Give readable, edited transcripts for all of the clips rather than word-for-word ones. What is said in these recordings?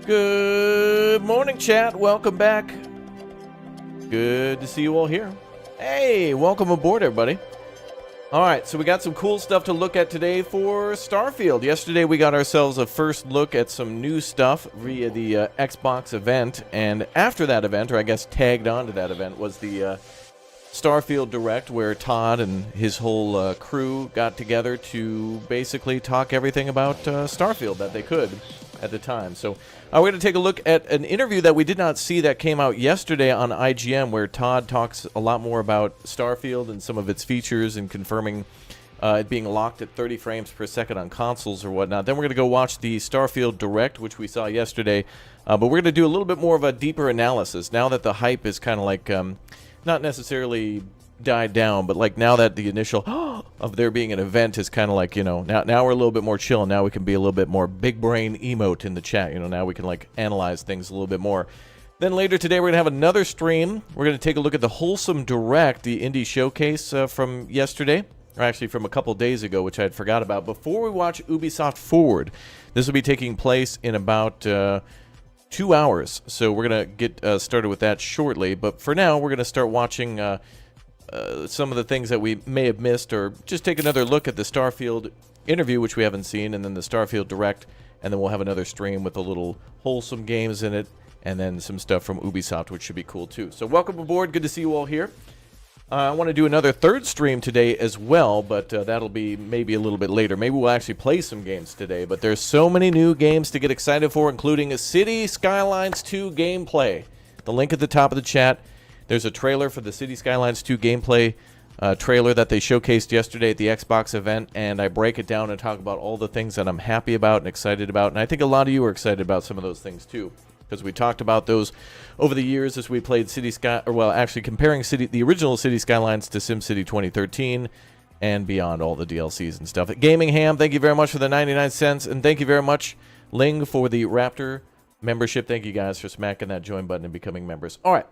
Good morning, chat. Welcome back. Good to see you all here. Hey, welcome aboard, everybody. All right, so we got some cool stuff to look at today for Starfield. Yesterday, we got ourselves a first look at some new stuff via the Xbox event. And after that event, or I guess tagged onto that event, was the Starfield Direct, where Todd and his whole crew got together to basically talk everything about Starfield that they could at the time. So we're going to take a look at an interview that we did not see that came out yesterday on IGN, where Todd talks a lot more about Starfield and some of its features and confirming it being locked at 30 frames per second on consoles or whatnot. Then we're going to go watch the Starfield Direct, which we saw yesterday, but we're going to do a little bit more of a deeper analysis now that the hype is kind of like not necessarily died down, but like now that the initial of there being an event is kind of like, you know, now we're a little bit more chill. Now we can be a little bit more big brain emote in the chat. You know, now we can like analyze things a little bit more. Then later today we're gonna have another stream. We're gonna take a look at the Wholesome Direct, the indie showcase from yesterday, or actually from a couple days ago, which I had forgot about. Before we watch Ubisoft Forward, this will be taking place in about 2 hours. So we're gonna get started with that shortly. But for now, we're gonna start watching some of the things that we may have missed, or just take another look at the Starfield interview, which we haven't seen, and then the Starfield Direct, and then we'll have another stream with a little wholesome games in it, and then some stuff from Ubisoft, which should be cool too. So welcome aboard. Good to see you all here. I want to do another third stream today as well, but that'll be maybe a little bit later. Maybe we'll actually play some games today, but there's so many new games to get excited for, including a City Skylines 2 gameplay. The link at the top of the chat. There's a trailer for the City Skylines 2 gameplay trailer that they showcased yesterday at the Xbox event, and I break it down and talk about all the things that I'm happy about and excited about, and I think a lot of you are excited about some of those things too, because we talked about those over the years as we played comparing the original City Skylines to SimCity 2013 and beyond, all the DLCs and stuff. Gaming Ham, thank you very much for the 99 cents, and thank you very much, Ling, for the Raptor membership. Thank you guys for smacking that join button and becoming members. All right.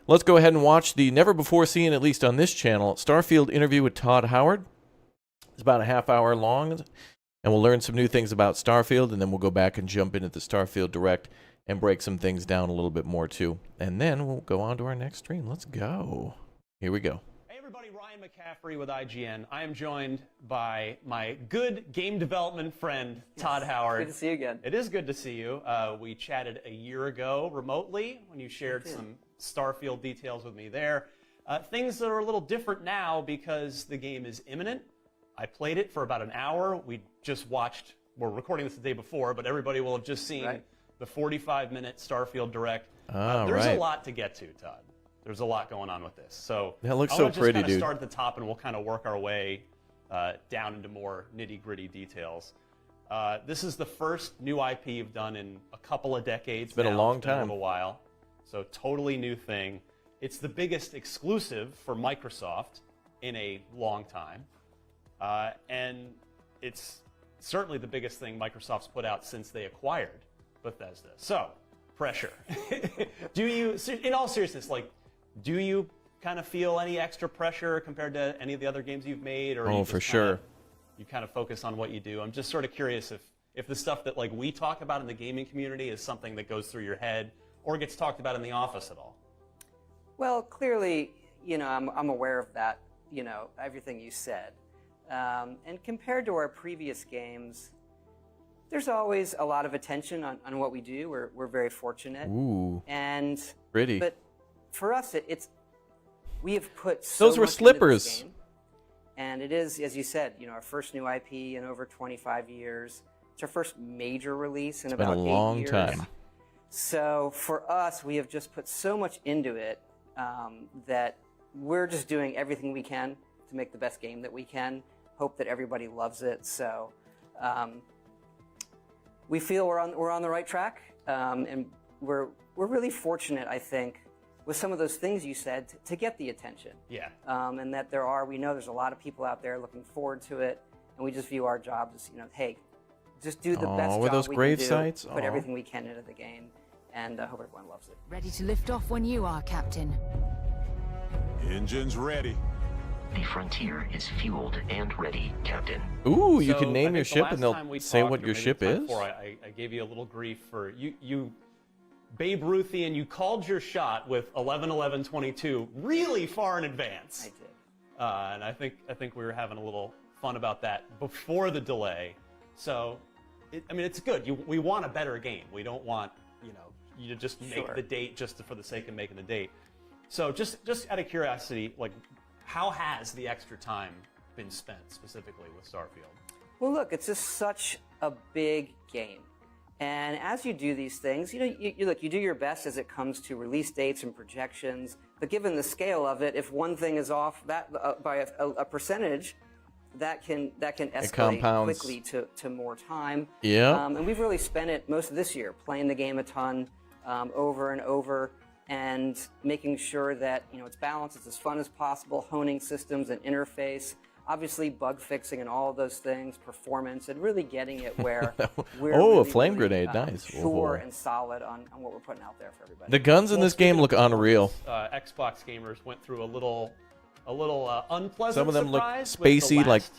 Let's go ahead and watch the never-before-seen, at least on this channel, Starfield interview with Todd Howard. It's about a half hour long, and we'll learn some new things about Starfield, and then we'll go back and jump into the Starfield Direct and break some things down a little bit more, too. And then we'll go on to our next stream. Let's go. Here we go. Hey, everybody. Ryan McCaffrey with IGN. I am joined by my good game development friend, Todd Howard. Good to see you again. It is good to see you. We chatted a year ago remotely when you shared some Starfield details with me there. Things that are a little different now because the game is imminent. I played it for about an hour. We just watched, we're recording this the day before, but everybody will have just seen the 45-minute Starfield Direct. There's a lot to get to, Todd. There's a lot going on with this. So that looks so pretty, dude. I'll start at the top, and we'll kind of work our way down into more nitty-gritty details. This is the first new IP you've done in a couple of decades. It's been a long time. A little while. So totally new thing. It's the biggest exclusive for Microsoft in a long time. And it's certainly the biggest thing Microsoft's put out since they acquired Bethesda. So, pressure. Do you, in all seriousness, like, do you kind of feel any extra pressure compared to any of the other games you've made? Or for sure. You kind of focus on what you do. I'm just sort of curious if the stuff that like we talk about in the gaming community is something that goes through your head or gets talked about in the office at all. Well, clearly, you know, I'm aware of that, you know, everything you said. And compared to our previous games, there's always a lot of attention on what we do. We're very fortunate. Ooh, and pretty. But for us, we have put so those were much slippers. Into this game, and it is, as you said, you know, our first new IP in over 25 years. It's our first major release in about 8 years. Been a long time. So for us, we have just put so much into it that we're just doing everything we can to make the best game that we can. Hope that everybody loves it. So we feel we're on the right track, and we're really fortunate, I think, with some of those things you said to get the attention. Yeah. And that we know there's a lot of people out there looking forward to it, and we just view our jobs as, you know, hey, just do the best job those we grave can do, sites? put everything we can into the game, and I hope everyone loves it. Ready to lift off when you are, Captain. Engines ready. The Frontier is fueled and ready, Captain. Ooh, you So can I name think your the ship last and they'll time we say talked, what or your maybe ship the time is? before, I gave you a little grief for you Babe Ruthian, you called your shot with 11-11-22 really far in advance. I did. And I think we were having a little fun about that before the delay. So, it's good. We want a better game. We don't want, you to just make the date just for the sake of making the date. So just out of curiosity, like, how has the extra time been spent specifically with Starfield? Well, look, it's just such a big game. And as you do these things, you do your best as it comes to release dates and projections. But given the scale of it, if one thing is off that by a percentage, that can escalate quickly to more time. Yeah. And we've really spent it most of this year playing the game a ton, over and over, and making sure that it's balanced, it's as fun as possible, honing systems and interface. Obviously, bug fixing and all of those things, performance, and really getting it where we're a flame grenade, nice. Sure and solid on what we're putting out there for everybody. The guns in this game look unreal. Xbox gamers went through a little unpleasant Some of them look surprise with spacey, the like last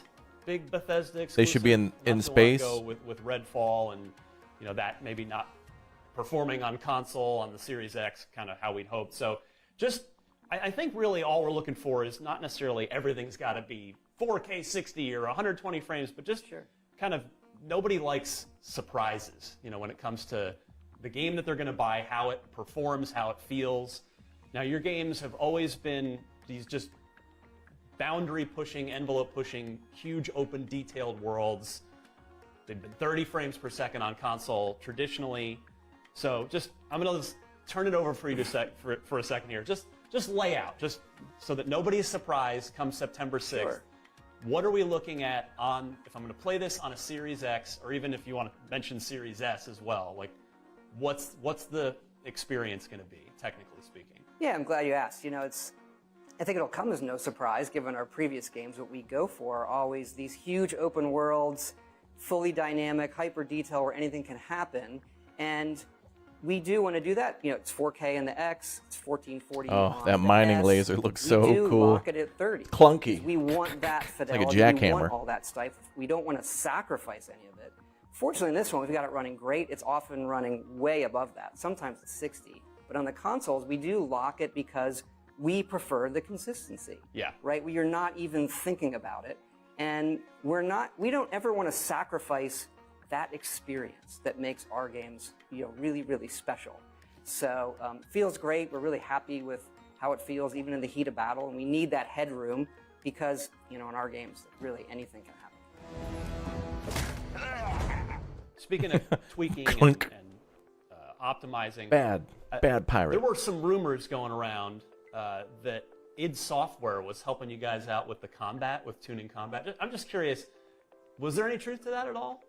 big Bethesda exclusive. they should be in not too space. long ago with Redfall, and that maybe not performing on console on the Series X, kind of how we'd hoped. So I think really all we're looking for is not necessarily everything's got to be 4K 60 or 120 frames, but just kind of nobody likes surprises, when it comes to the game that they're going to buy, how it performs, how it feels. Now, your games have always been these just boundary-pushing, envelope-pushing, huge, open, detailed worlds. They've been 30 frames per second on console traditionally. So I'm going to turn it over for you for a second here. Just lay out, just so that nobody's surprised come September 6th. Sure. What are we looking at if I'm going to play this on a Series X, or even if you want to mention Series S as well, like what's the experience going to be, technically speaking? Yeah, I'm glad you asked. I think it'll come as no surprise, given our previous games. What we go for are always these huge open worlds, fully dynamic, hyper detail, where anything can happen. And we do want to do that. It's 4K in the X, it's 1440 on that the mining S. laser looks We so do cool. lock it at 30. Clunky. We want that fidelity. like a We jackhammer. want all that stuff. We don't want to sacrifice any of it. Fortunately, in this one, we've got it running great. It's often running way above that. Sometimes it's 60. But on the consoles, we do lock it because we prefer the consistency. Yeah. Right? You're not even thinking about it. And we don't ever want to sacrifice that experience that makes our games, really, really special. So feels great. We're really happy with how it feels, even in the heat of battle. And we need that headroom because, in our games, really anything can happen. Speaking of tweaking Clunk. and optimizing, bad pirate. there were some rumors going around that id Software was helping you guys out with the combat, with tuning combat. I'm just curious, was there any truth to that at all?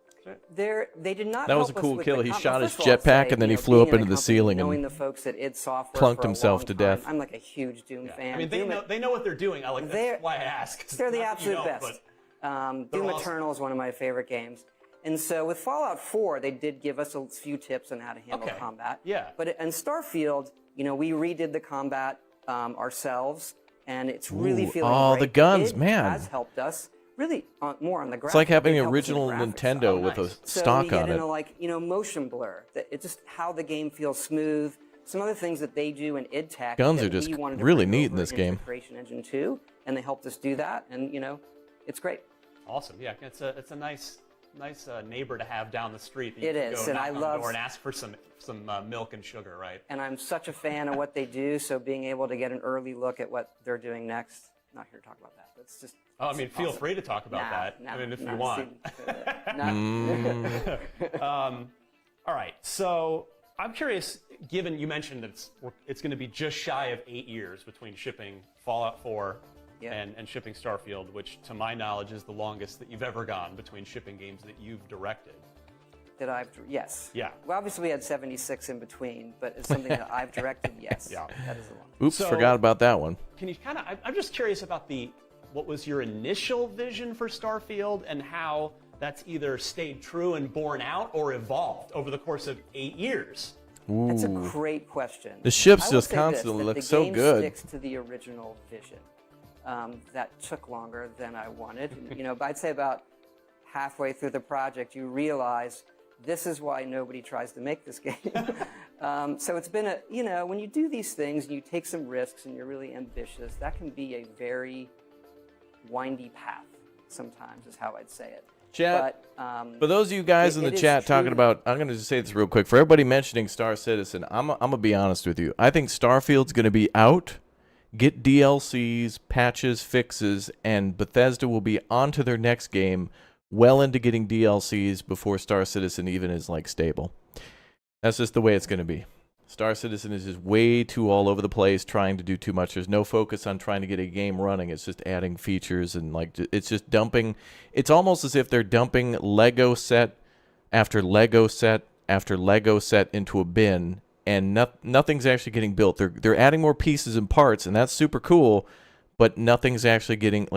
They did not. That was help a us cool with kill. the He combat. shot his First of all, I'd jetpack say, and then he being flew up in into the company, ceiling and knowing the folks at id Software plunked for a himself long to time, death. I'm like a huge Doom fan. I mean, they know what they're doing. That's why I ask. They're the Not that you absolute don't, best. but Doom awesome. Eternal is one of my favorite games. And so with Fallout 4, they did give us a few tips on how to handle combat. Yeah. But in Starfield, we redid the combat ourselves, and it's really feeling great. the guns, It man. has helped us really more on the graphics. It's like having It the helps in the original graphics Nintendo side. with a So stock we get on it. into motion blur. It's just how the game feels smooth. Some other things that they do in id Tech. Guns that are just we wanted to really bring neat in over this into game. Creation Engine 2, and they helped us do that, and it's great. Awesome. Yeah, it's a nice neighbor to have down the street. That It you can is, go and knock I on the love- door and ask for some milk and sugar, right? And I'm such a fan of what they do, so being able to get an early look at what they're doing next. Not here to talk about that, but it's just. Feel awesome. free to talk about that. If you want. All right. So I'm curious, given you mentioned that it's going to be just shy of 8 years between shipping Fallout 4 and shipping Starfield, which, to my knowledge, is the longest that you've ever gone between shipping games that you've directed. Yes. Yeah. Well, obviously we had 76 in between, but it's something that I've directed. Yes. Yeah. That is the one. Oops, So- forgot about that one. Can you I'm just curious about what was your initial vision for Starfield and how that's either stayed true and borne out or evolved over the course of 8 years? That's a Ooh. great question. The ships I will just say constantly that look the so game good. Sticks to the original vision. That took longer than I wanted. But I'd say about halfway through the project, you realize this is why nobody tries to make this game. So it's been when you do these things and you take some risks and you're really ambitious, that can be a very windy path sometimes, is how I'd say it. Chat, But, for those of you guys in the chat talking about, I'm going to just say this real quick. For everybody mentioning Star Citizen, I'm going to be honest with you. I think Starfield's going to be out, get DLCs, patches, fixes, and Bethesda will be on to their next game well into getting DLCs before Star Citizen even is, like, stable. That's just the way it's going to be. Star Citizen is just way too all over the place, trying to do too much. There's no focus on trying to get a game running. It's just adding features and like it's just dumping. It's almost as if they're dumping Lego set after Lego set after Lego set into a bin, and nothing's actually getting built. They're adding more pieces and parts, and that's super cool. But nothing's actually getting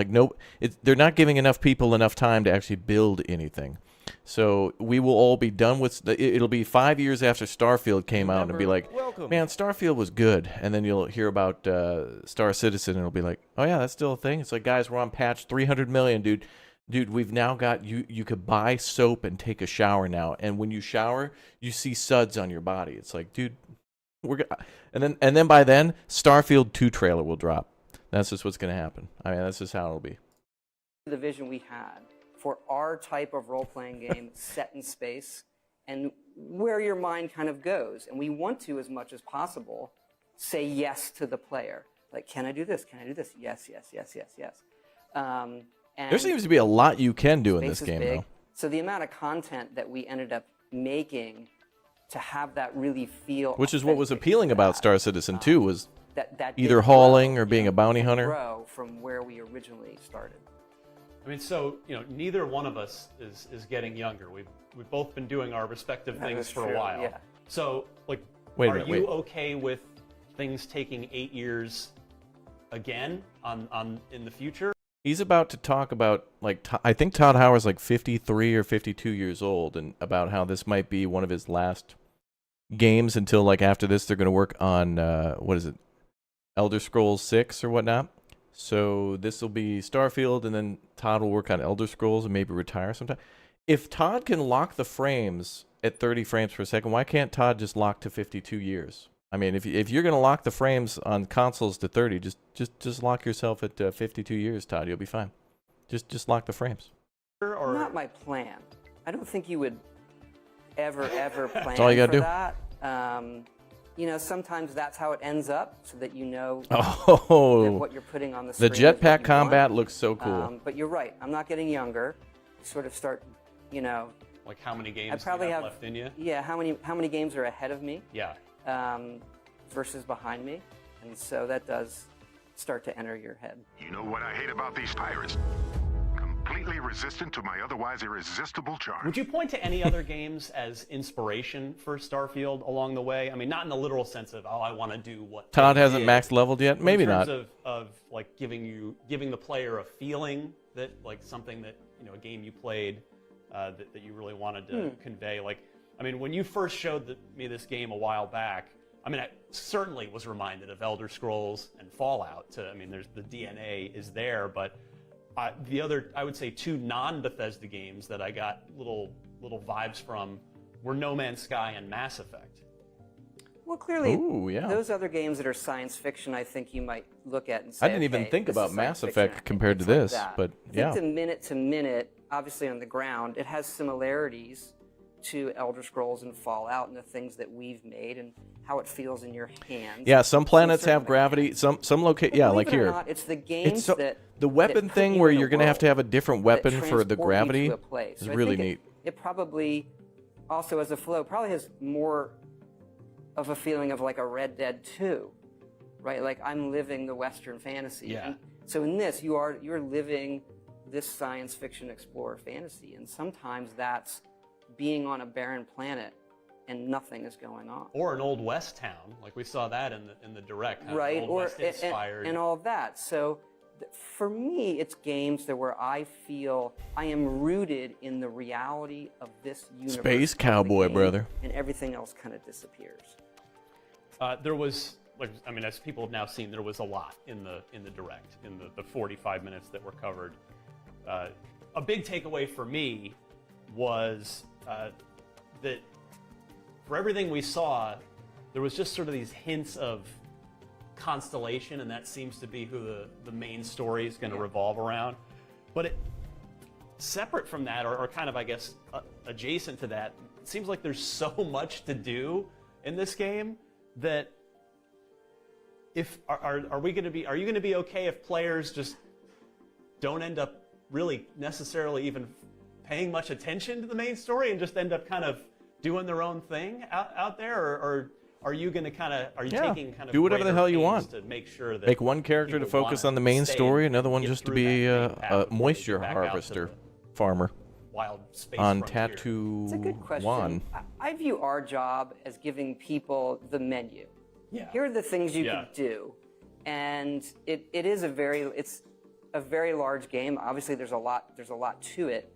they're not giving enough people enough time to actually build anything. So we will all be done with it'll be 5 years after Starfield came out and be like, man, Starfield was good. And then you'll hear about Star Citizen and it'll be like, oh yeah, that's still a thing. It's like, guys, we're on patch 300 million, dude. Dude, we've now got you could buy soap and take a shower now. And when you shower, you see suds on your body. It's like, dude, and then by then, Starfield 2 trailer will drop. That's just what's going to happen. I mean, that's just how it'll be. the vision we had for our type of role-playing game set in space and where your mind kind of goes. And we want to, as much as possible, say yes to the player. Like, can I do this? Can I do this? Yes, yes, yes, yes, yes. And there seems to be a lot you can do in this game, though. So the amount of content that we ended up making to have that really feel, which is what was appealing about Star Citizen 2, was that either hauling or being a bounty hunter. Grow from where we originally started. I mean, so neither one of us is getting younger. We've both been doing our respective things for a while. Yeah. So, like, are you okay with things taking 8 years again in the future? He's about to talk about, like, I think Todd Howard's like 53 or 52 years old, and about how this might be one of his last games until, like, after this they're going to work on, what is it, Elder Scrolls 6 or whatnot. So this will be Starfield, and then Todd will work on Elder Scrolls and maybe retire sometime. If Todd can lock the frames at 30 frames per second, why can't Todd just lock to 52 years? I mean, if you're going to lock the frames on consoles to 30, just lock yourself at 52 years, Todd. You'll be fine. Just lock the frames. Or not my plan. I don't think you would ever plan that's all you gotta for do. That. Sometimes that's how it ends up, so that that what you're putting on the screen. The jetpack combat looks so cool. But you're right. I'm not getting younger. You sort of start, Like, how many games do you have left in you? Yeah, how many games are ahead of me? Yeah. Versus behind me, and so that does start to enter your head. You know what I hate about these pirates? Completely resistant to my otherwise irresistible charm. Would you point to any other games as inspiration for Starfield along the way? I mean, not in the literal sense of, I want to do what Todd hasn't max leveled yet. Maybe not. In terms of like giving the player a feeling that, like, something that a game you played that you really wanted to convey. Like, I mean, when you first showed me this game a while back, I mean, I certainly was reminded of Elder Scrolls and Fallout. There's the DNA is there, but the other, I would say, two non-Bethesda games that I got little vibes from were No Man's Sky and Mass Effect. Well, clearly, yeah. Those other games that are science fiction, I think you might look at and say, I didn't even think about Mass Effect compared to this, but yeah. I think the minute to minute, obviously on the ground, it has similarities to Elder Scrolls and Fallout and the things that we've made and how it feels in your hands. Yeah, some planets have gravity. Some locate. Yeah, like here. It's the games that the weapon that thing where you're going to have a different weapon for the gravity is really neat. It probably also, as a flow, probably has more of a feeling of like a Red Dead 2, right? Like, I'm living the Western fantasy. Yeah. And so in this, you're living this science fiction explorer fantasy, and sometimes that's being on a barren planet and nothing is going on. Or an Old West town, like we saw that in the direct, right? Old West inspired, and all of that. So for me, it's games that where I feel I am rooted in the reality of this universe. Space cowboy, brother. And everything else kind of disappears. There was, as people have now seen, there was a lot in the direct, in the 45 minutes that were covered. A big takeaway for me was that for everything we saw, there was just sort of these hints of constellation, and that seems to be who the main story is going to revolve around. But separate from that, or kind of, I guess, adjacent to that, it seems like there's so much to do in this game that are you going to be okay if players just don't end up really necessarily even paying much attention to the main story and just end up kind of doing their own thing out there, or are you going to taking kind of do whatever the greater hell you pains want to make sure that make one character to people focus wanna on the main stay story, and another one get just to through be that path a before they moisture get back out to harvester the farmer wild space on frontier. Tattoo It's a good question. One. I view our job as giving people the menu. Yeah. Here are the things you can do, and it's a very large game. Obviously, there's a lot to it.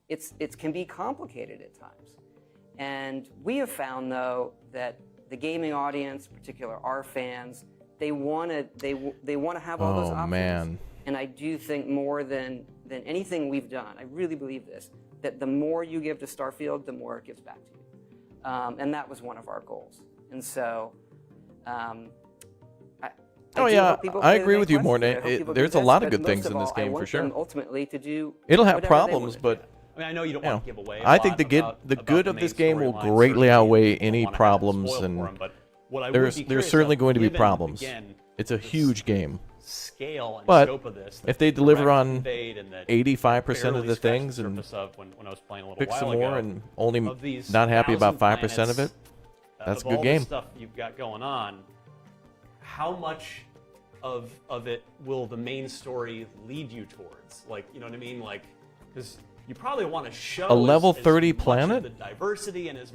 It can be complicated at times, and we have found though that the gaming audience, in particular our fans, they want to have all those options. Man. And I do think more than anything we've done, I really believe this, that the more you give to Starfield, the more it gives back to you. And that was one of our goals. And so, I agree with you more. There's a lot of good things in this game for sure. Ultimately, to do It'll have whatever they problems, want. but I mean, I know you don't want to give away. I think the good of this game will greatly outweigh any problems, and there's certainly going to be problems. It's a huge game. Scale and But scope of this, if they deliver on that 85% of the things and when I was playing a little pick while some ago, more and only of these not happy about 1,000 5% of it, planets, that's a of good all game. the stuff you've got going on, how much of it will the main story lead you towards? Like, you know what I mean? Like, because you probably want to show A level as 30 much of planet? the diversity and as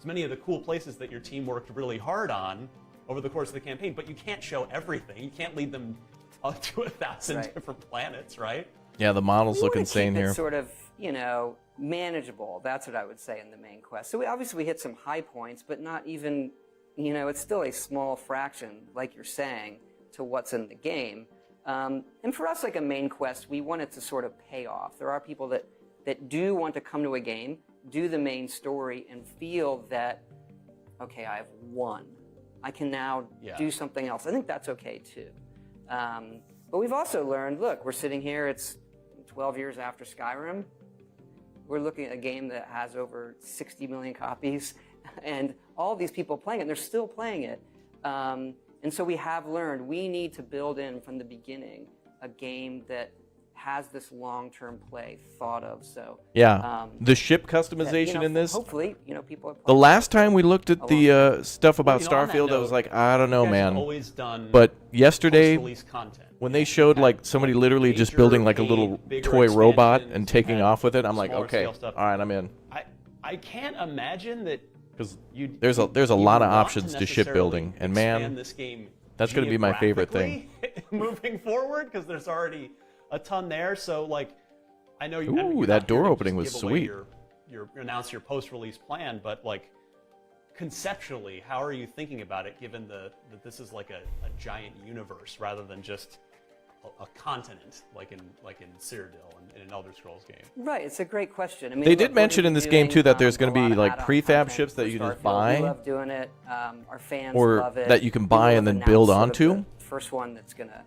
many of the cool places that your team worked really hard on over the course of the campaign, but you can't show everything. You can't lead them up to 1,000 different planets, right? Yeah, the models look wanna insane keep it here. sort of, manageable. That's what I would say in the main quest. So we hit some high points, but not even, it's still a small fraction, like you're saying, to what's in the game. And for us, like a main quest, we want it to sort of pay off. There are people that do want to come to a game, do the main story, and feel that, okay, I have won. I can now do something else. I think that's okay too. But we've also learned, look, we're sitting here, it's 12 years after Skyrim. We're looking at a game that has over 60 million copies, and all these people playing it, and they're still playing it. And so we have learned we need to build in from the beginning a game that has this long-term play thought of. So the ship customization in this. Hopefully, people are playing. The last time we looked at the stuff about Well, on that Starfield, I was note, like, I don't know, you guys have man. always done But yesterday, post-release content. when they showed like somebody literally just Major, building like a paid, little bigger toy robot expansions, and taking and off with it, I'm like, smaller okay, scale stuff. all right, I'm in. I can't imagine that Because you there's a you lot of want options to necessarily shipbuilding, and man, expand this game that's gonna be my favorite thing. geographically moving forward, because there's already a ton there. So like, I know you. Ooh, you're not that door here to opening just was give away sweet. Your announce your post-release plan, but like conceptually, how are you thinking about it? Given that this is like a giant universe rather than just a continent, like in Cyrodiil and in an Elder Scrolls game. Right, it's a great question. I mean, They did look, mention we're in this game doing, too that there's going a to lot be of like add-on prefab content ships for that you just Starfield. buy, We love doing it. Our fans or love it. that you can We buy will and then announce build sort of onto. the first one that's gonna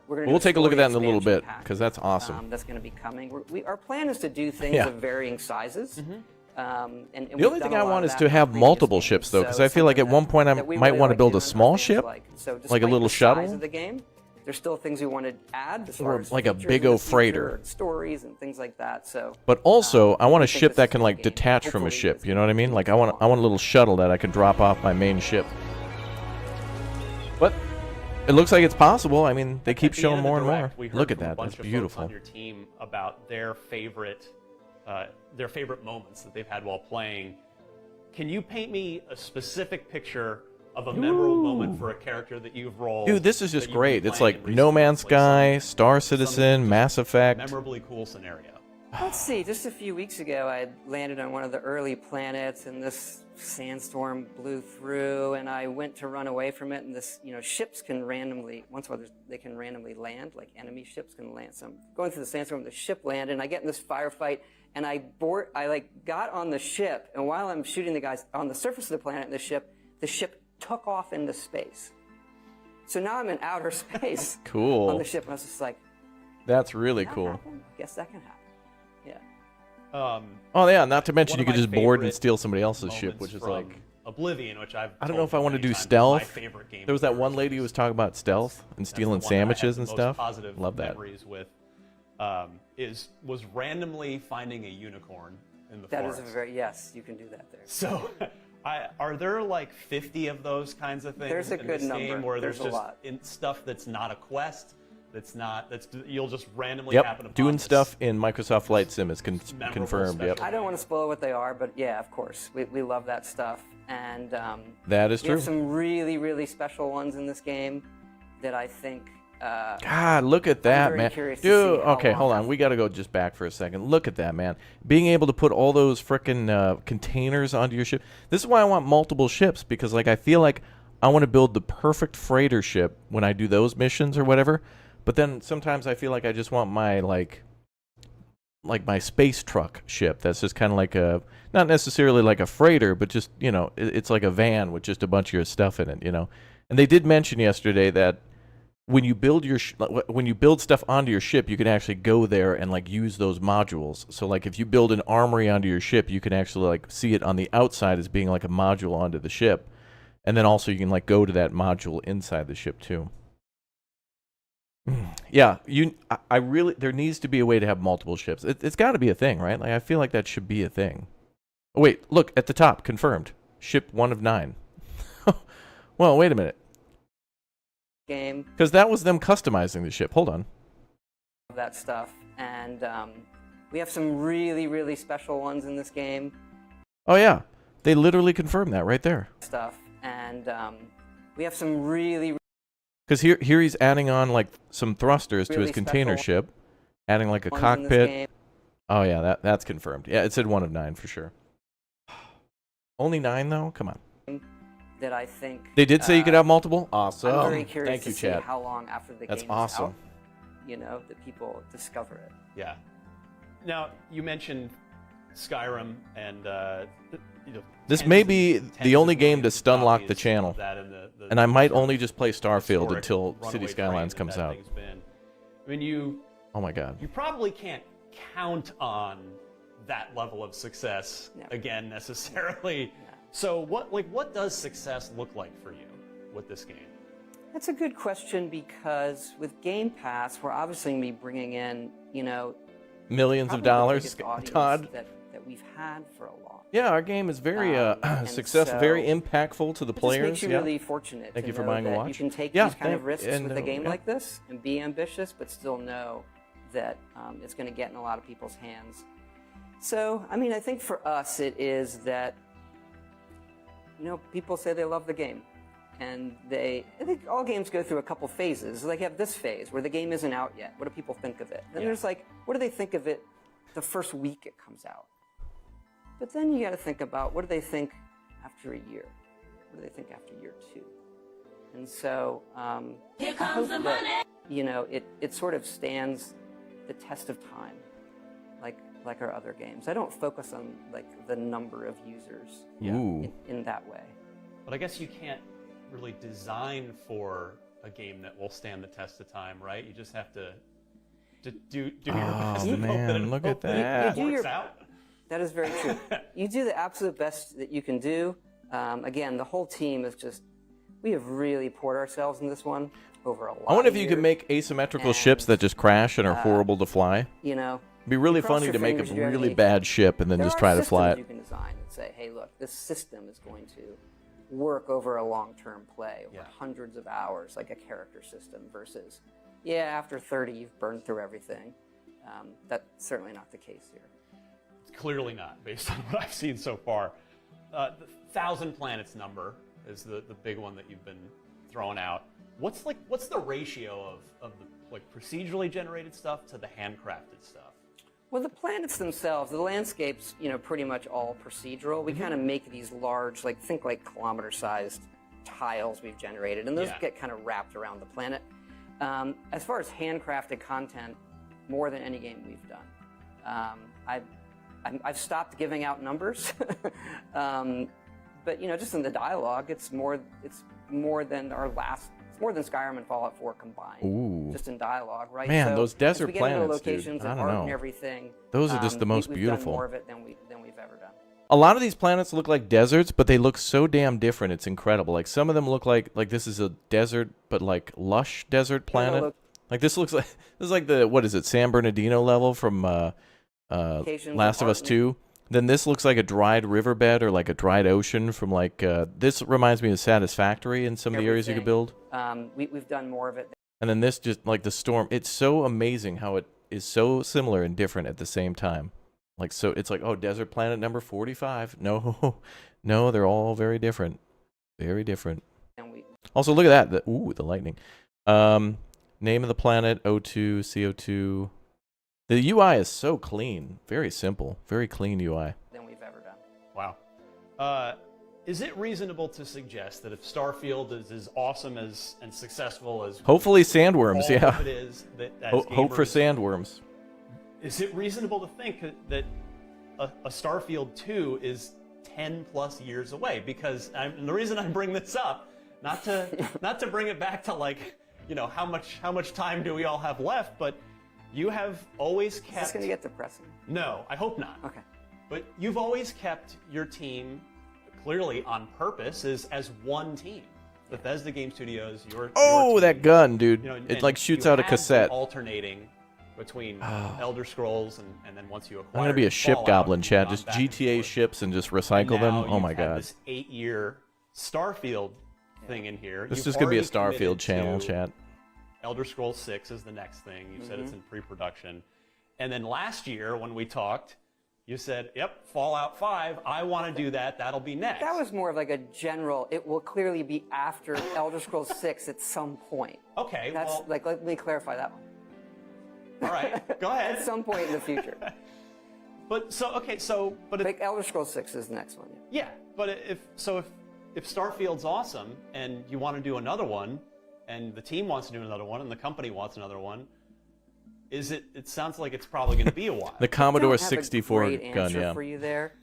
we're gonna. We'll do take a look at that in a little story bit, expansion 'cause that's pack, awesome. that's going to be coming. Our plan is to do things Yeah. of varying sizes. And The only thing I want is to have multiple ships, though, because I feel like at one point I might want to build a small ship, like a little shuttle. Of the game, there's still things we want to add, as Or far as like a features big in the old freighter. future and stories and things like that. So, But also, I want we a think ship this that is can the like game. detach from a Hopefully ship. this You know what I mean? is Like the I want a little shuttle that I can drop off my main ship. But it looks like it's possible. I mean, they keep At the showing end of more the and direct, more. we heard Look at from a that. bunch That's of folks beautiful. on your team about their favorite moments that they've had while playing. Can you paint me a specific picture of a memorable moment for a character that you've rolled? Dude, this is just that you've been great. It's playing like in No recent Man's months? Like Sky, some Star Citizen, just Mass Effect. memorably cool scenario. Let's see, just a few weeks ago, I landed on one of the early planets, and this sandstorm blew through, and I went to run away from it, and this, ships can randomly, once in a while, they can randomly land, like enemy ships can land. So I'm going through the sandstorm, the ship landed, and I get in this firefight, and I got on the ship, and while I'm shooting the guys on the surface of the planet, the ship took off into space. So now I'm in outer space. Cool. On the ship, and I was just like, that's really that cool. happen? I guess that can happen. Yeah. Oh yeah, not to mention One you of could my just board and favorite steal somebody else's ship, moments which is from like, Oblivion, which I don't know if I want to do stealth. There was that one lady who was talking about stealth and That's stealing the one that I had sandwiches the and most stuff. Positive Love that. memories with was randomly finding a unicorn in the That forest. is a very, yes, you can do that there. So, are there like 50 of those kinds of things There's a in good this number. game where There's a just lot. stuff that's not a quest, you'll just randomly happen Yep, upon doing this stuff in Microsoft Flight Sim is memorable confirmed. Yep, special I don't want to spoil what they are, but yeah, of course, we love that stuff. And that is we true. have some really, really special ones in this game that I think. God, look at that, very man. curious to Dude, see how okay, long hold on. We got to go just back for a second. Look at that, man. Being able to put all those frickin' containers onto your ship. This is why I want multiple ships, because like I feel like I want to build the perfect freighter ship when I do those missions or whatever. But then sometimes I feel like I just want my like my space truck ship. That's just kind of like not necessarily like a freighter, but just, it's like a van with just a bunch of your stuff in it, And they did mention yesterday that when you build when you build stuff onto your ship, you can actually go there and like use those modules. So like if you build an armory onto your ship, you can actually like see it on the outside as being like a module onto the ship, and then also you can like go to that module inside the ship too. Yeah, I really, there needs to be a way to have multiple ships. It's got to be a thing, right? Like I feel like that should be a thing. Oh, wait, look at the top, confirmed. Ship 1 of 9. Well, wait a minute. Game. Because that was them customizing the ship. Hold on. That stuff, and we have some really, really special ones in this game. Oh yeah, they literally confirmed that right there. Stuff, and we have some really. Because here he's adding on like some thrusters to Really his container special ship, adding like a ones in this cockpit. game. Oh yeah, that's confirmed. Yeah, it said 1 of 9 for sure. Only 9 though? Come on. That I think They did say you could have multiple? Awesome. I'm very curious Thank to you, see chat. how long after the That's game awesome. is out, that people discover it. Yeah. Now you mentioned Skyrim and This may be tens the of only game millions to of stun lock copies the channel. of that in the And I might sort of only just play Starfield historic until runaway City train Skylines that comes that out. thing's been. I mean, Oh my god. you probably can't count on that level of success No. again necessarily. No. So what does success look like for you with this game? That's a good question, because with Game Pass, we're obviously going to be bringing in, Millions of probably the dollars, biggest audience Todd. that we've had for a long. Yeah, our game is very And successful, so very impactful to the It just players. makes you yeah. really fortunate. Thank to you for know buying a that watch. You can take Yeah, these kind of risks and, with a game yeah. like this and be ambitious, but still know that it's going to get in a lot of people's hands. So, I mean, I think for us, it is that people say they love the game, and I think all games go through a couple phases. Like, you have this phase where the game isn't out yet. What do people think of it? Then there's like, what do they think of it the first week it comes out? But then you got to think about, what do they think after a year? What do they think after year 2? And so, here comes the money. It sort of stands the test of time, like our other games. I don't focus on like the number of users in that way. But I guess you can't really design for a game that will stand the test of time, right? You just have to do your best. Oh man, look at that. You do Works out. That is very true. You do the absolute best that you can do. Again, the whole team is we have really poured ourselves in this one over a lot. I wonder if of you could years. make asymmetrical ships that just crash and are horrible to fly. It'd be really cross funny your to make a fingers, you have really any- bad ship and then There just are try to fly systems it. you can design and say, hey, look, this system is going to work over a long-term play, over hundreds of hours, like a character system, versus, after 30, you've burned through everything. That's certainly not the case here. It's clearly not, based on what I've seen so far. The 1,000 planets number is the big one that you've been throwing out. What's the ratio of the like procedurally generated stuff to the handcrafted stuff? Well, the planets themselves, the landscapes, pretty much all procedural. We kind of make these large, think like kilometer-sized tiles we've generated, and those get kind of wrapped around the planet. As far as handcrafted content, more than any game we've done. I've stopped giving out numbers, but just in the dialogue, it's more than it's more than Skyrim and Fallout 4 combined. Ooh. Just in dialogue, right? Man, so those desert as we get into planets, locations dude. I and don't art know. and everything. Those are just the most we've beautiful. done more of it than we've ever done. A lot of these planets look like deserts, but they look so damn different. It's incredible. Like some of them look like this is a desert, but like lush desert planet. Like this looks like the what is it, San Bernardino level from Last of Us 2. Then this looks like a dried riverbed or like a dried ocean from like this reminds me of Satisfactory in some of the areas you could build. We've done more of it. And then this just like the storm. It's so amazing how it is so similar and different at the same time. Like so, it's like, oh, desert planet number 45. No, they're all very different, very different. Also, look at that. The lightning. Name of the planet: O2, CO2. The UI is so clean, very simple, very clean UI. Than we've ever done. Wow. Is it reasonable to suggest that if Starfield is as awesome and successful as hopefully sandworms, all of it is, that as hope for gamers, sandworms. Is it reasonable to think that a Starfield 2 is 10 plus years away? Because and the reason I bring this up, not to bring it back to like, how much time do we all have left, but you have always kept. Is this going to get depressing? No, I hope not. Okay. But you've always kept your team clearly on purpose as one team. Bethesda Game Studios, your team, that gun, dude! It like you shoots out a have cassette. been alternating between Elder Scrolls and then once you acquire. I'm gonna be a ship Fallout, goblin, Chad. you've Just gone back and GTA forth. ships and just recycle And them. now Oh my you've had god! This 8-year Starfield thing in here. This You've is just gonna be a already committed Starfield channel, to Chad. Elder Scrolls 6 is the next thing. You said it's in pre-production. And then last year when we talked, you said, yep, Fallout 5, I want to do that. That'll be next. that was more of like a general, it will clearly be after Elder Scrolls 6 at some point. Okay, That's well, let me clarify that one. all right, go ahead. At some point in the future. But Like Elder Scrolls 6 is the next one. yeah, but if Starfield's awesome and you want to do another one, and the team wants to do another one, and the company wants another one, it sounds like it's probably going to be a while. The Commodore I don't have 64 a great gun, answer yeah. for you there.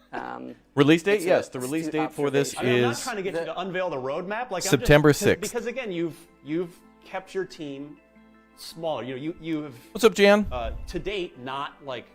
Release date? It's Yes, the it's release an date for this observation. I'm not is trying to get you to unveil the roadmap. Like September 6th. Because again, you've kept your team smaller. You have What's up, Jan? to date not like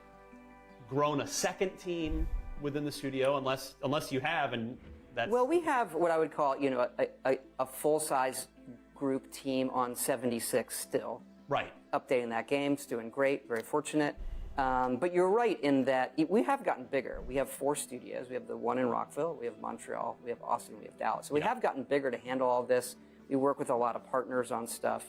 grown a second team within the studio unless you have, and that's Well, we have what I would call, a full-size group team on 76 still. right. Updating that game, it's doing great, very fortunate. But you're right in that we have gotten bigger. We have 4 studios. We have the one in Rockville, we have Montreal, we have Austin, we have Dallas. So we have gotten bigger to handle all this. We work with a lot of partners on stuff.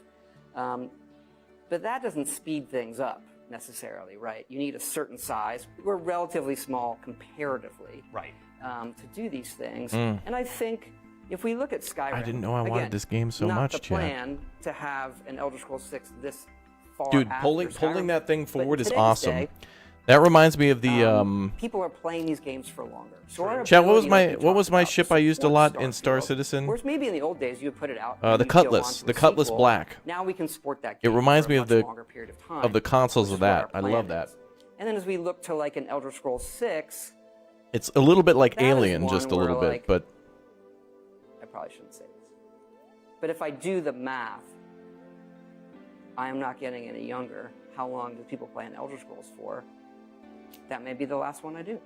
But that doesn't speed things up necessarily, right? You need a certain size. We're relatively small comparatively. Right. To do these things. And I think if we look at Skyrim, I didn't know I wanted again, this game so not much, the Chad. plan to have an Elder Scrolls 6 this far Dude, after pulling Skyrim, that thing but forward is today's awesome. day, That reminds me of the people are playing these games for longer. So our Chad, what was ability, like we my talked about, ship I used a support lot in Star Starfield, Citizen? Whereas maybe in the old days you would put it out. The and you'd go Cutlass, on to the a Cutlass sequel. Black. Now we can support that. It game reminds for me a of much the longer period of time, of the consoles which of is what that. our I plan love that. is. And then as we look to like an Elder Scrolls 6, It's a little bit like that is Alien, one just a where, little bit, like, but I probably shouldn't say this. But if I do the math, I am not getting any younger. How long do people play an Elder Scrolls for? That may be the last one I do.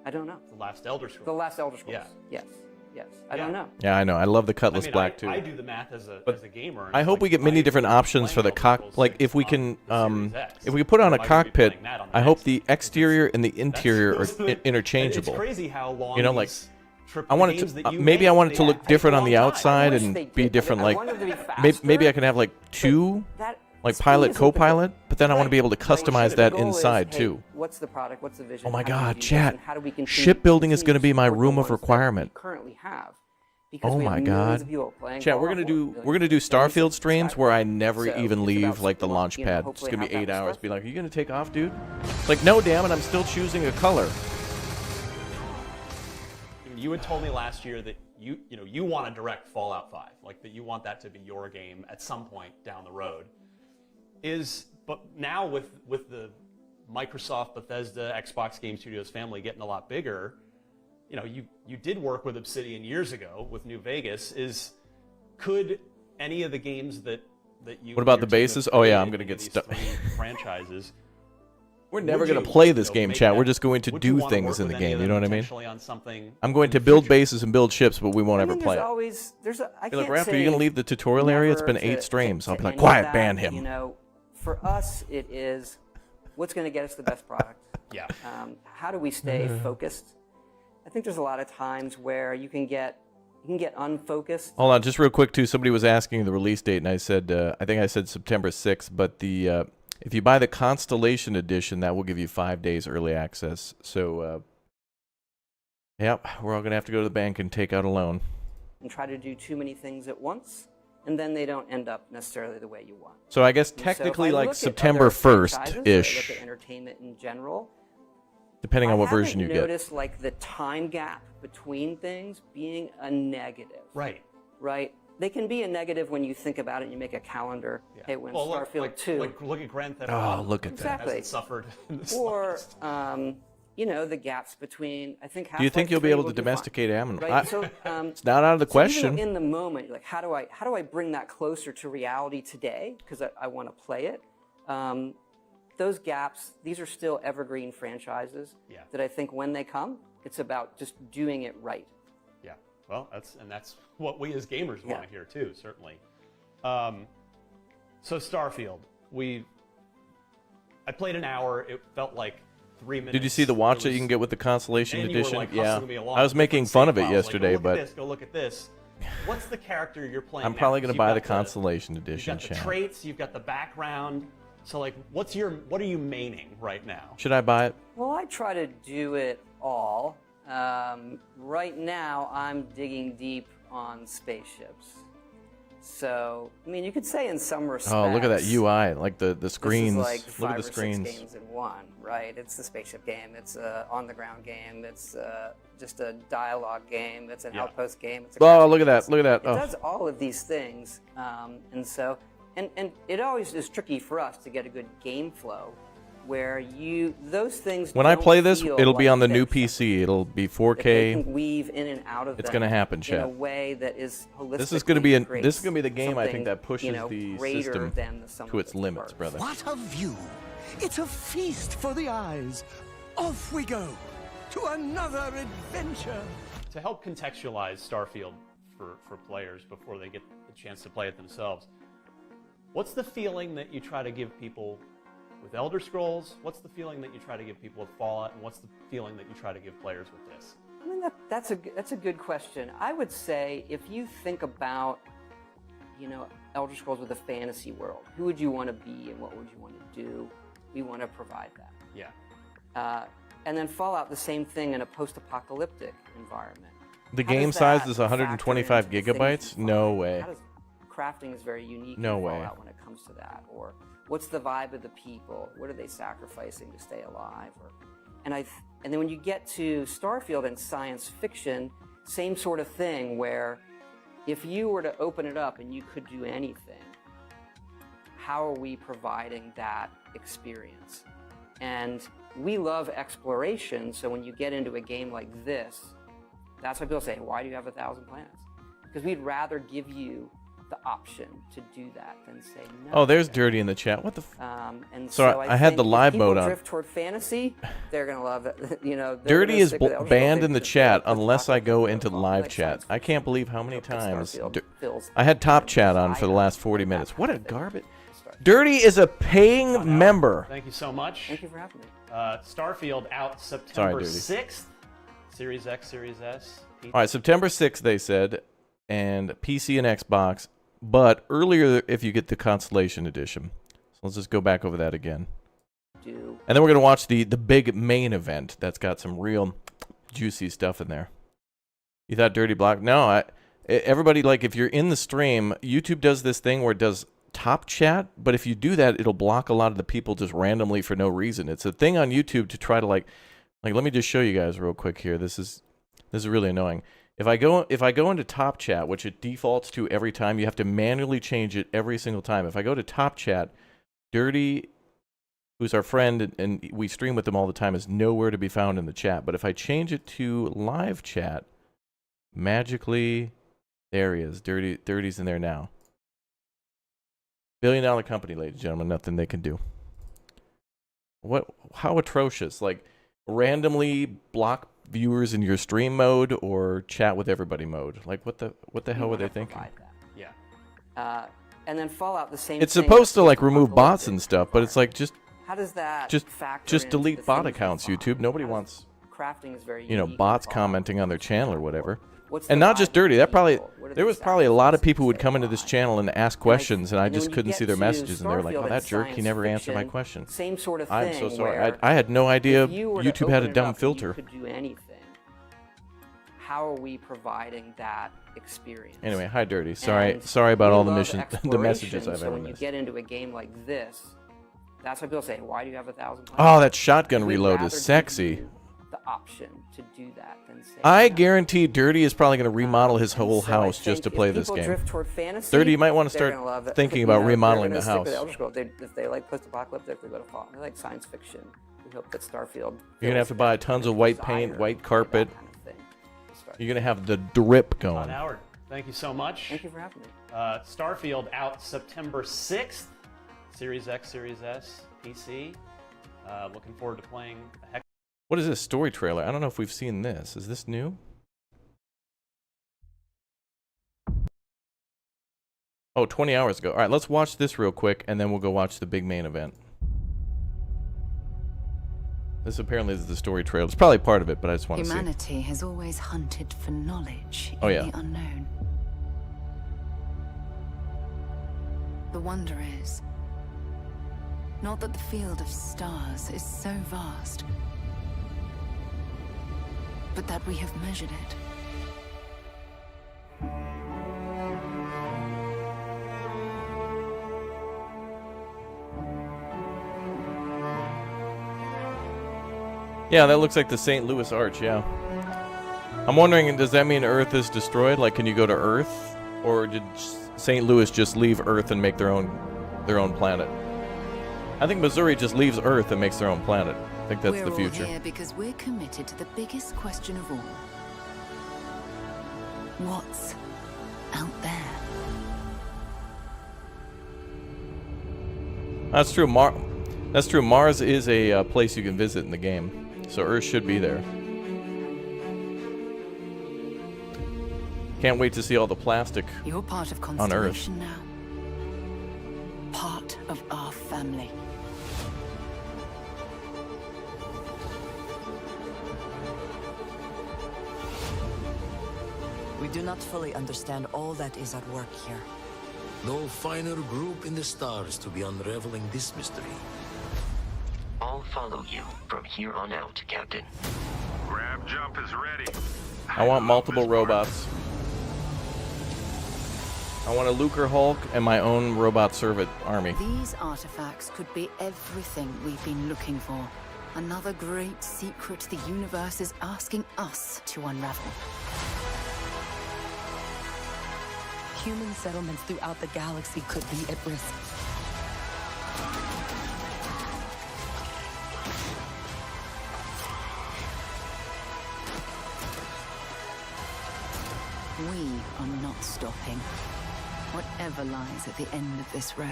I don't know. The last Elder Scrolls. The last Elder Scrolls. Yeah. Yes. I don't know. yeah, I know. I love the Cutlass Black too. I do the math as a gamer. and I it's hope like, we get many I different was options for the playing Elder cock. Scrolls Like 6 if we on can, the Series X. if we put on Am a I gonna be cockpit, playing that on the I hope next? the exterior and the interior are It's interchangeable. crazy how long You know, like, these AAA I want it games to. that you Maybe make, I want it to they look take different a on the long time. outside I wish and they be did. different. I Like wanted to be maybe I faster, can have like but 2, that like speed pilot, isn't the goal. co-pilot, but then I want to be able to Right. customize The that goal is, inside hey, too. What's the product? What's the vision? Oh my How do we God, do this, chat. and how do we continue- Shipbuilding is continue gonna be my support the room of ones that we requirement. currently have. because Oh we my have millions God. of people playing. Chat, we're Fallout gonna 4, do millions of Starfield streams where I subscribers. never So even it's leave about like the something, launch pad. It's hopefully gonna be have 8 that with hours. Be Starfield. like, are you gonna take off, dude? It's like, no, damn it, I'm still choosing a color. You had told me last year that you want to direct Fallout 5, like that you want that to be your game at some point down the road. But now with the Microsoft, Bethesda, Xbox Game Studios family getting a lot bigger, you did work with Obsidian years ago with New Vegas. Could any of the games that you? What about your the team have bases? Oh yeah, I'm created gonna in get these stuck. 3 franchises. We're never Would going to you, play this game, make chat. that- We're just going to would you do wanna things work in the with any game. of You them know what I mean? potentially on something I'm going in to the build future? bases and build ships, but we won't ever play it. I Be like, can't Raptor, you say going to leave the tutorial area? It's been never 8 streams. I'll be like, any of quiet, that. ban him. For us, it is what's going to get us the best product. Yeah. How do we stay focused? I think there's a lot of times where you can get unfocused. Hold on, just real quick, too. Somebody was asking the release date, and I said, I think I said September 6th, but if you buy the Constellation Edition, that will give you 5 days early access. So, yep, we're all going to have to go to the bank and take out a loan. And try to do too many things at once, and then they don't end up necessarily the way you want. So I guess And so technically if I like look at September other franchises, or I 1st-ish, look at entertainment in general, depending on what I version you haven't get. noticed like the time gap between things being a negative. Right. Right? They can be a negative when you think about it and you make a calendar. Yeah. Hey, when Well, Starfield 2. look at Grand Theft Oh, Auto. look at that. Exactly. Hasn't suffered in the Or, slightest. the gaps between, I think Do you think Half-Life you'll be 3 able will to do fine. domesticate animals? Right? So, It's not out of the so even question. though in the moment, you're like, how do I bring that closer to reality today? Because I want to play it. Those gaps, these are still evergreen franchises Yeah. that I think when they come, it's about just doing it right. Yeah. Well, that's what we as gamers want Yeah. to hear too, certainly. So Starfield, I played an hour. It felt like 3 minutes. Did you see the watch It that you was- can get with the Constellation and you were, Edition? like, Yeah. hustling me along I was with making different fun of it save files, yesterday, like, but go look at this. What's the character you're playing? I'm now? probably going to You've buy the got Constellation You've Edition, got the chat. traits. You've got the background. So like, what are you maining right now? Should I buy it? Well, I try to do it all. Right now, I'm digging deep on spaceships. So, I mean, you could say in some respects. Oh, look at that UI, like the screens. This is like Look at 5 the or 6 screens. games in one, right? It's the spaceship game. It's a on-the-ground game. It's just a dialogue game. It's an Yeah. outpost game. It's a Oh, crafting look at game. that! Look at that! It Oh, does all of these things, and so, and it always is tricky for us to get a good game flow, where those things. when I don't play this, feel it'll be like on the new they're PC. It'll be that they 4K. can weave in and out of It's them gonna happen, in a chat. way that is holistic. This is gonna be the game I think that pushes the system to its limits, brother. What a view! It's a feast for the eyes. Off we go to another adventure. To help contextualize Starfield for players before they get the chance to play it themselves, what's the feeling that you try to give people with Elder Scrolls? What's the feeling that you try to give people with Fallout? And what's the feeling that you try to give players with this? I mean, that's a good question. I would say if you think about, Elder Scrolls with a fantasy world, who would you want to be and what would you want to do? We want to provide that. Yeah. And then Fallout, the same thing in a post-apocalyptic environment. The How game does size that is factor 125 into the things gigabytes? you No find? way. How does, crafting is very unique No in way. Fallout when it comes to that. Or what's the vibe of the people? What are they sacrificing to stay alive? And then when you get to Starfield and science fiction, same sort of thing where if you were to open it up and you could do anything, how are we providing that experience? And we love exploration, so when you get into a game like this, that's why people say, why do you have 1,000 planets? Because we'd rather give you the option to do that than say no. Oh, there's Dirty in the chat. What the? And So so I had the think if live people mode on. drift toward fantasy, they're gonna love it. They're Dirty gonna is stick with Elder Scrolls banned in the because chat the unless I go apocalypse into feels live like chat. science I can't believe how many fiction. times Starfield feels I had top chat on for the last 40 minutes. What a garbage! Dirty is a paying member. Thank you so much. Thank you for having me. Starfield out September Dirty. 6th. Series X, Series S. All right, September 6th, they said, and PC and Xbox, but earlier if you get the Constellation Edition. So let's just go back over that again. And then we're going to watch the big main event that's got some real juicy stuff in there. You thought Dirty Block? No, everybody, like, if you're in the stream, YouTube does this thing where it does top chat, but if you do that, it'll block a lot of the people just randomly for no reason. It's a thing on YouTube to try to like let me just show you guys real quick here. This is really annoying. If I go into top chat, which it defaults to every time, you have to manually change it every single time. If I go to top chat, Dirty, who's our friend and we stream with him all the time, is nowhere to be found in the chat. But if I change it to live chat, magically, there he is. Dirty's in there now. $1 billion company, ladies and gentlemen, nothing they can do. How atrocious. Like, randomly block viewers in your stream mode or chat with everybody mode. Like, what the hell were they thinking? Yeah. And then Fallout, the same It's thing. supposed to, like, remove bots and stuff, but it's like, how does that just delete bot accounts, YouTube. Nobody wants, crafting is very bots commenting on their channel or whatever. What's And the not just vibe Dirty. of people? There was probably a lot of people who would come into this channel and ask questions, and I just couldn't see their messages, and they were like, "Oh, that jerk, he never answered my question." Same sort of thing. I'm so sorry. where I had no idea if you were to YouTube had a open it dumb up and filter. You could do anything. How are we providing that experience? Anyway, hi Dirty. And Sorry about we all the love mission, the exploration, messages I've so ever when you missed. get into a game like this, that's why people say, "Why do you have 1,000 players?" Oh, that shotgun We'd reload rather is give sexy. you the option to do that than say I no. guarantee Dirty is probably going to remodel his whole So I house just to think play if this people game. drift toward fantasy, 30, you might want to they're start gonna love it. thinking You about know, remodeling they're the gonna stick with house. Elder Scrolls. If they like post-apocalyptic, they go to Fallout. They like science fiction. We hope that Starfield. You're going to have to buy tons of white paint, white carpet. That kind of thing. You're going to have the drip Todd going. Howard, thank you so much. Thank you for having me. Starfield out September 6th. Series X, Series S, PC. Looking forward to playing a heck. What is this story trailer? I don't know if we've seen this. Is this new? Oh, 20 hours ago. All right, let's watch this real quick, and then we'll go watch the big main event. This apparently is the story trailer. It's probably part of it, but I just want to see. Humanity has always hunted for knowledge Oh, in yeah. the unknown. The wonder is, not that the field of stars is so vast, but that we have measured it. Yeah, that looks like the St. Louis Arch, yeah. I'm wondering, does that mean Earth is destroyed? Like, can you go to Earth? Or did St. Louis just leave Earth and make their own planet? I think Missouri just leaves Earth and makes their own planet. I think that's the future. We're all here because we're committed to the biggest question of all. What's out there? That's true. That's true. Mars is a place you can visit in the game. So Earth should be there. Can't wait to see all the plastic. You're part of On Earth. Constellation now. Part of our family. We do not fully understand all that is at work here. No finer group in the stars to be unraveling this mystery. I'll follow you from here on out, Captain. Grab jump is ready. I want multiple robots. I want a Lucre Hulk and my own robot servant army. These artifacts could be everything we've been looking for. Another great secret the universe is asking us to unravel. Human settlements throughout the galaxy could be at risk. We are not stopping. Whatever lies at the end of this road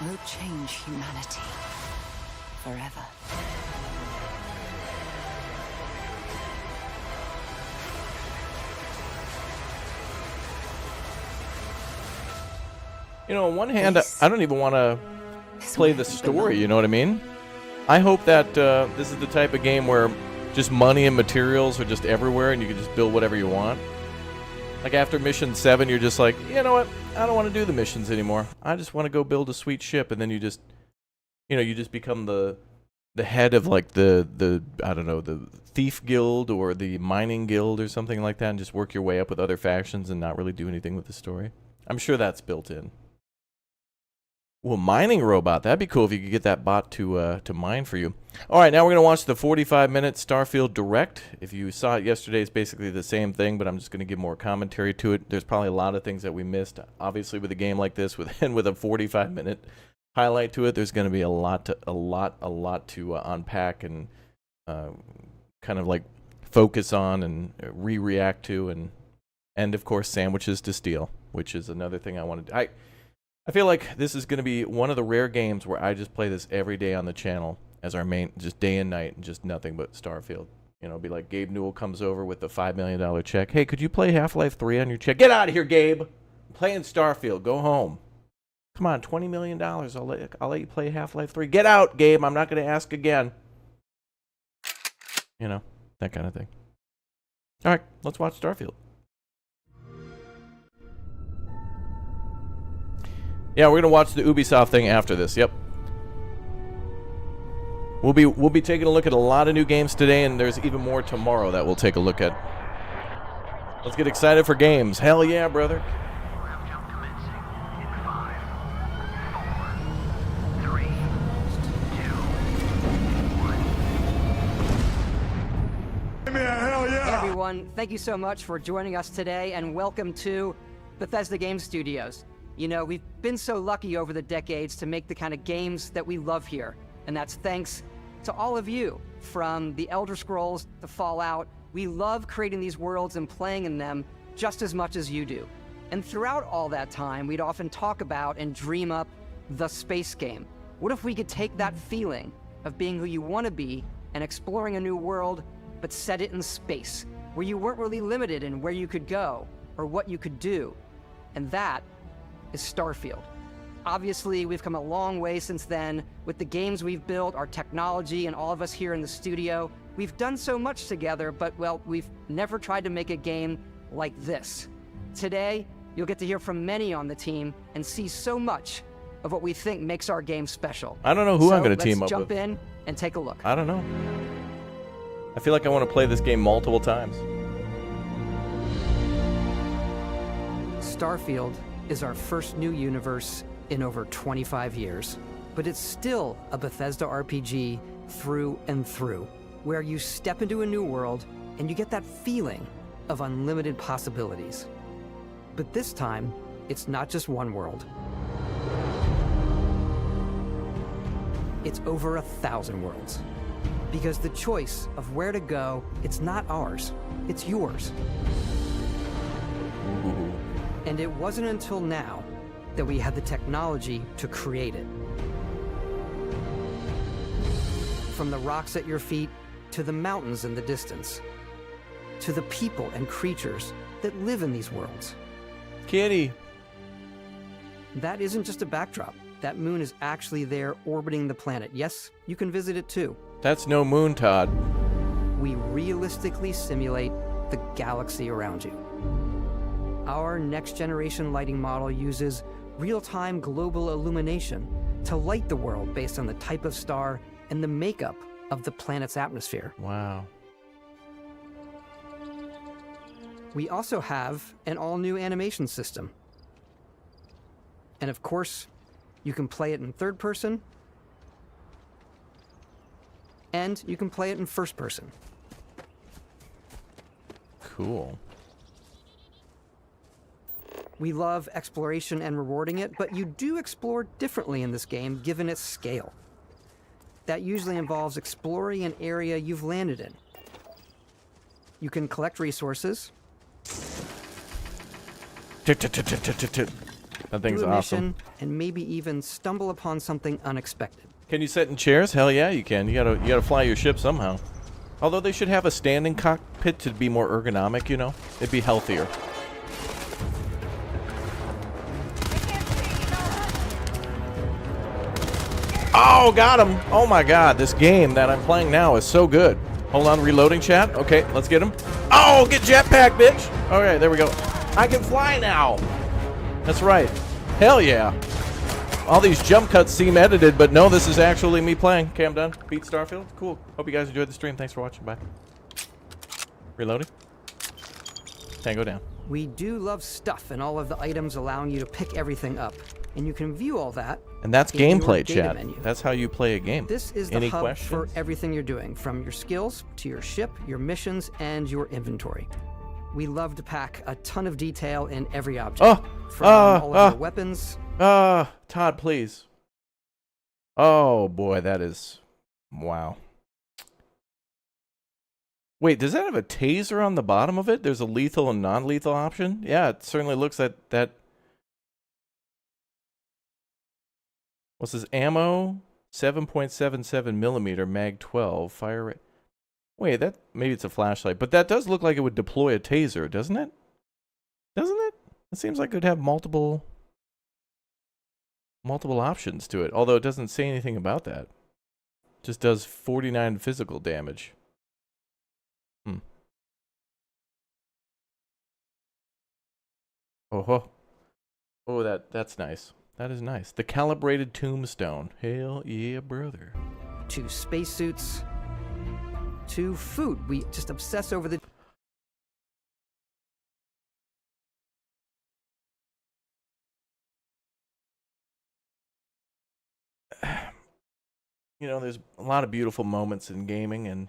will change humanity forever. You know, on one hand, This I don't even want to is play where the we story, belong. you know what I mean? I hope that this is the type of game where just money and materials are just everywhere and you can just build whatever you want. Like after mission 7, you're just like, you know what? I don't want to do the missions anymore. I just want to go build a sweet ship, and then you just, you know, you just become the the head of like the I don't know, the thief guild or the mining guild or something like that, and just work your way up with other factions and not really do anything with the story. I'm sure that's built in. Well, mining robot, that'd be cool if you could get that bot to mine for you. All right, now we're gonna watch the 45-minute Starfield Direct. If you saw it yesterday, it's basically the same thing, but I'm just gonna give more commentary to it. There's probably a lot of things that we missed. Obviously, with a game like this, with a 45-minute highlight to it, there's gonna be a lot to unpack and kind of like focus on and react to, and of course sandwiches to steal, which is another thing I wanted to. I feel like this is going to be one of the rare games where I just play this every day on the channel as our main, just day and night, and just nothing but Starfield. You know, be like Gabe Newell comes over with the $5 million check. Hey, could you play Half-Life 3 on your check? Get out of here, Gabe. I'm playing Starfield. Go home. Come on, $20 million. I'll let you play Half-Life 3. Get out, Gabe. I'm not going to ask again. You know, that kind of thing. All right, let's watch Starfield. Yeah, we're gonna watch the Ubisoft thing after this. Yep. We'll be taking a look at a lot of new games today, and there's even more tomorrow that we'll take a look at. Let's get excited for games. Hell yeah, brother. Hey everyone, thank you so much for joining us today, and welcome to Bethesda Game Studios. You know, we've been so lucky over the decades to make the kind of games that we love here, and that's thanks to all of you. From the Elder Scrolls to Fallout, we love creating these worlds and playing in them just as much as you do. And throughout all that time, we'd often talk about and dream up the space game. What if we could take that feeling of being who you want to be and exploring a new world, but set it in space, where you weren't really limited in where you could go or what you could do? And that is Starfield. Obviously, we've come a long way since then with the games we've built, our technology, and all of us here in the studio. We've done so much together, but, well, we've never tried to make a game like this. Today, you'll get to hear from many on the team and see so much of what we think makes our game special. I don't know who I'm going to team up with. Let's jump in and take a look. I don't know. I feel like I want to play this game multiple times. Starfield is our first new universe in over 25 years. But it's still a Bethesda RPG through and through, where you step into a new world and you get that feeling of unlimited possibilities. But this time, it's not just one world. It's over 1,000 worlds. Because the choice of where to go, it's not ours, it's yours. Ooh. And it wasn't until now that we had the technology to create it. From the rocks at your feet, to the mountains in the distance, to the people and creatures that live in these worlds. Kitty. That isn't just a backdrop. That moon is actually there orbiting the planet. Yes, you can visit it too. That's no moon, Todd. We realistically simulate the galaxy around you. Our next-generation lighting model uses real-time global illumination to light the world based on the type of star and the makeup of the planet's atmosphere. Wow. We also have an all-new animation system. And of course, you can play it in third person, and you can play it in first person. Cool. We love exploration and rewarding it, but you do explore differently in this game given its scale. That usually involves exploring an area you've landed in. You can collect resources. That thing's do a awesome. mission, and maybe even stumble upon something unexpected. Can you sit in chairs? Hell yeah, you can. You gotta fly your ship somehow. Although they should have a standing cockpit to be more ergonomic, you know? It'd be healthier. Oh, got him! Oh my god, this game that I'm playing now is so good. Hold on, reloading chat. Okay, let's get him. Oh, get jetpack, bitch! Okay, there we go. I can fly now! That's right. Hell yeah. All these jump cuts seem edited, but no, this is actually me playing. Okay, I'm done. Beat Starfield. Cool. Hope you guys enjoyed the stream. Thanks for watching. Bye. Reloading. Tango down. We do love stuff and all of the items allowing you to pick everything up. And you can view all that. And that's in your gameplay, data chat. menu. That's how you play a game. This is the Any hub questions? for everything you're doing, from your skills to your ship, your missions, and your inventory. We love to pack a ton of detail in every object. From all of your weapons. Todd, please. Oh, boy, that is... Wow. Wait, does that have a taser on the bottom of it? There's a lethal and non-lethal option? Yeah, it certainly looks like that... What's this? Ammo? 7.77 millimeter, mag 12, fire rate... Wait, that... Maybe it's a flashlight, but that does look like it would deploy a taser, doesn't it? Doesn't it? It seems like it would have multiple options to it, although it doesn't say anything about that. It just does 49 physical damage. Oh, that's nice. That is nice. The calibrated tombstone. Hell yeah, brother. To spacesuits. To food. We just obsess over the... You know, there's a lot of beautiful moments in gaming, and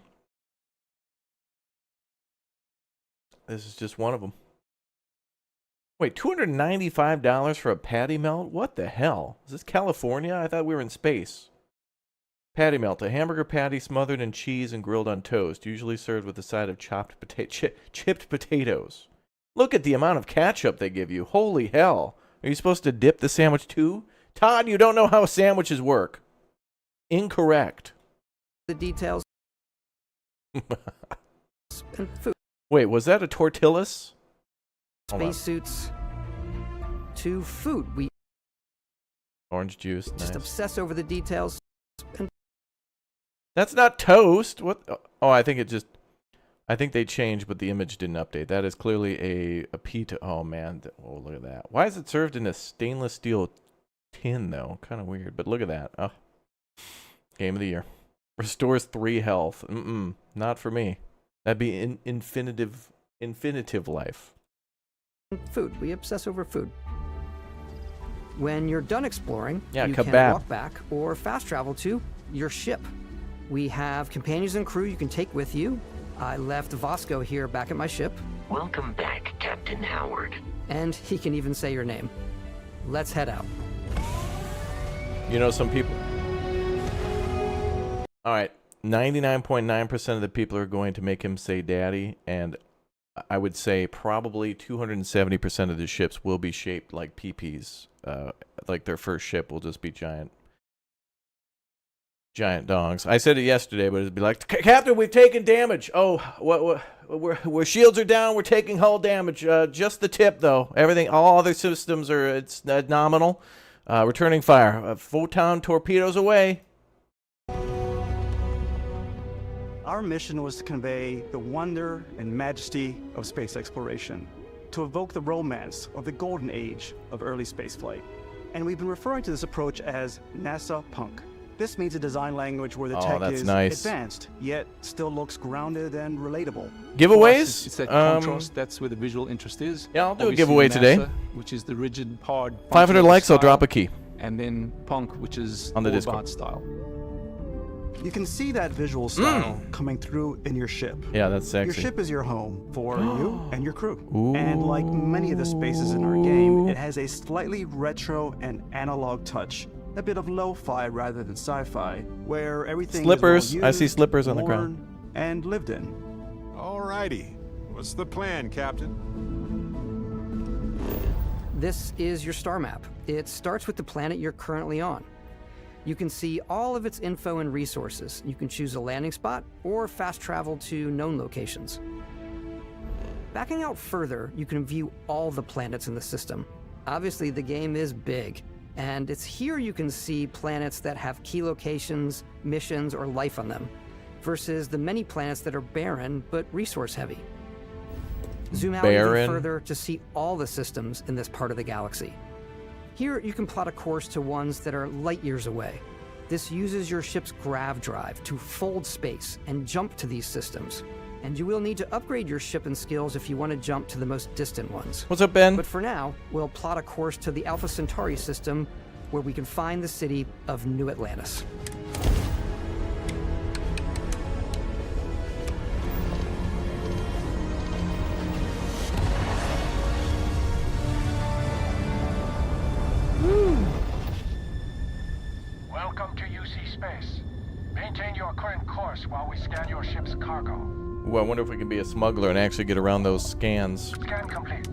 this is just one of them. Wait, $295 for a patty melt? What the hell? Is this California? I thought we were in space. Patty melt, a hamburger patty smothered in cheese and grilled on toast, usually served with a side of chipped potatoes. Look at the amount of ketchup they give you. Holy hell. Are you supposed to dip the sandwich too? Todd, you don't know how sandwiches work. Incorrect. The details. And food. Wait, was that a tortillas? Spacesuits. To food. We orange juice. just Nice. obsess over the details. And That's not toast. What? Oh, I think they changed, but the image didn't update. That is clearly a pita. Oh man. Oh, look at that. Why is it served in a stainless steel tin though? Kind of weird. But look at that. Oh. Game of the year. Restores 3 health. Not for me. That'd be infinitive life. food. We obsess over food. When you're done exploring, you kebab. can walk back or fast travel to your ship. We have companions and crew you can take with you. I left Vasco here back at my ship. Welcome back, Captain Howard. And he can even say your name. Let's head out. You know some people. All right, 99.9% of the people are going to make him say daddy, and I would say probably 270% of the ships will be shaped like peepees. Like their first ship will just be giant dongs. I said it yesterday, but it'd be like, Captain, we've taken damage. Oh, we're shields are down. We're taking hull damage. Just the tip, though. Everything, all other systems it's nominal. Returning fire. Photon torpedoes away. Our mission was to convey the wonder and majesty of space exploration, to evoke the romance of the golden age of early spaceflight. And we've been referring to this approach as NASA Punk. This means a design language where the tech that's is nice. advanced, yet still looks grounded and relatable. Giveaways? It's that contrast, that's where the visual interest is. Yeah, I'll do Obviously a giveaway NASA, today. Which is the rigid, hard... 500 likes, style, I'll drop a key. And then Punk, which is on the more Discord about style. You can see that visual style coming through in your ship. Yeah, that's sexy. Your ship is your home for you and your crew. And like many of the spaces in our game, it has a slightly retro and analog touch. A bit of lo-fi rather than sci-fi, where everything Slippers. is well I see used, slippers on the worn, ground. and lived in. Alrighty. What's the plan, Captain? This is your star map. It starts with the planet you're currently on. You can see all of its info and resources. You can choose a landing spot or fast travel to known locations. Backing out further, you can view all the planets in the system. Obviously, the game is big, and it's here you can see planets that have key locations, missions, or life on them, versus the many planets that are barren but resource heavy. Zoom out even further to see all the systems in this part of the galaxy. Here, you can plot a course to ones that are light years away. This uses your ship's grav drive to fold space and jump to these systems. And you will need to upgrade your ship and skills if you want to jump to the most distant ones. What's up, Ben? But for now, we'll plot a course to the Alpha Centauri system, where we can find the city of New Atlantis. Welcome to UC Space. Maintain your current course while we scan your ship's cargo. Ooh, I wonder if we can be a smuggler and actually get around those scans. Scan complete.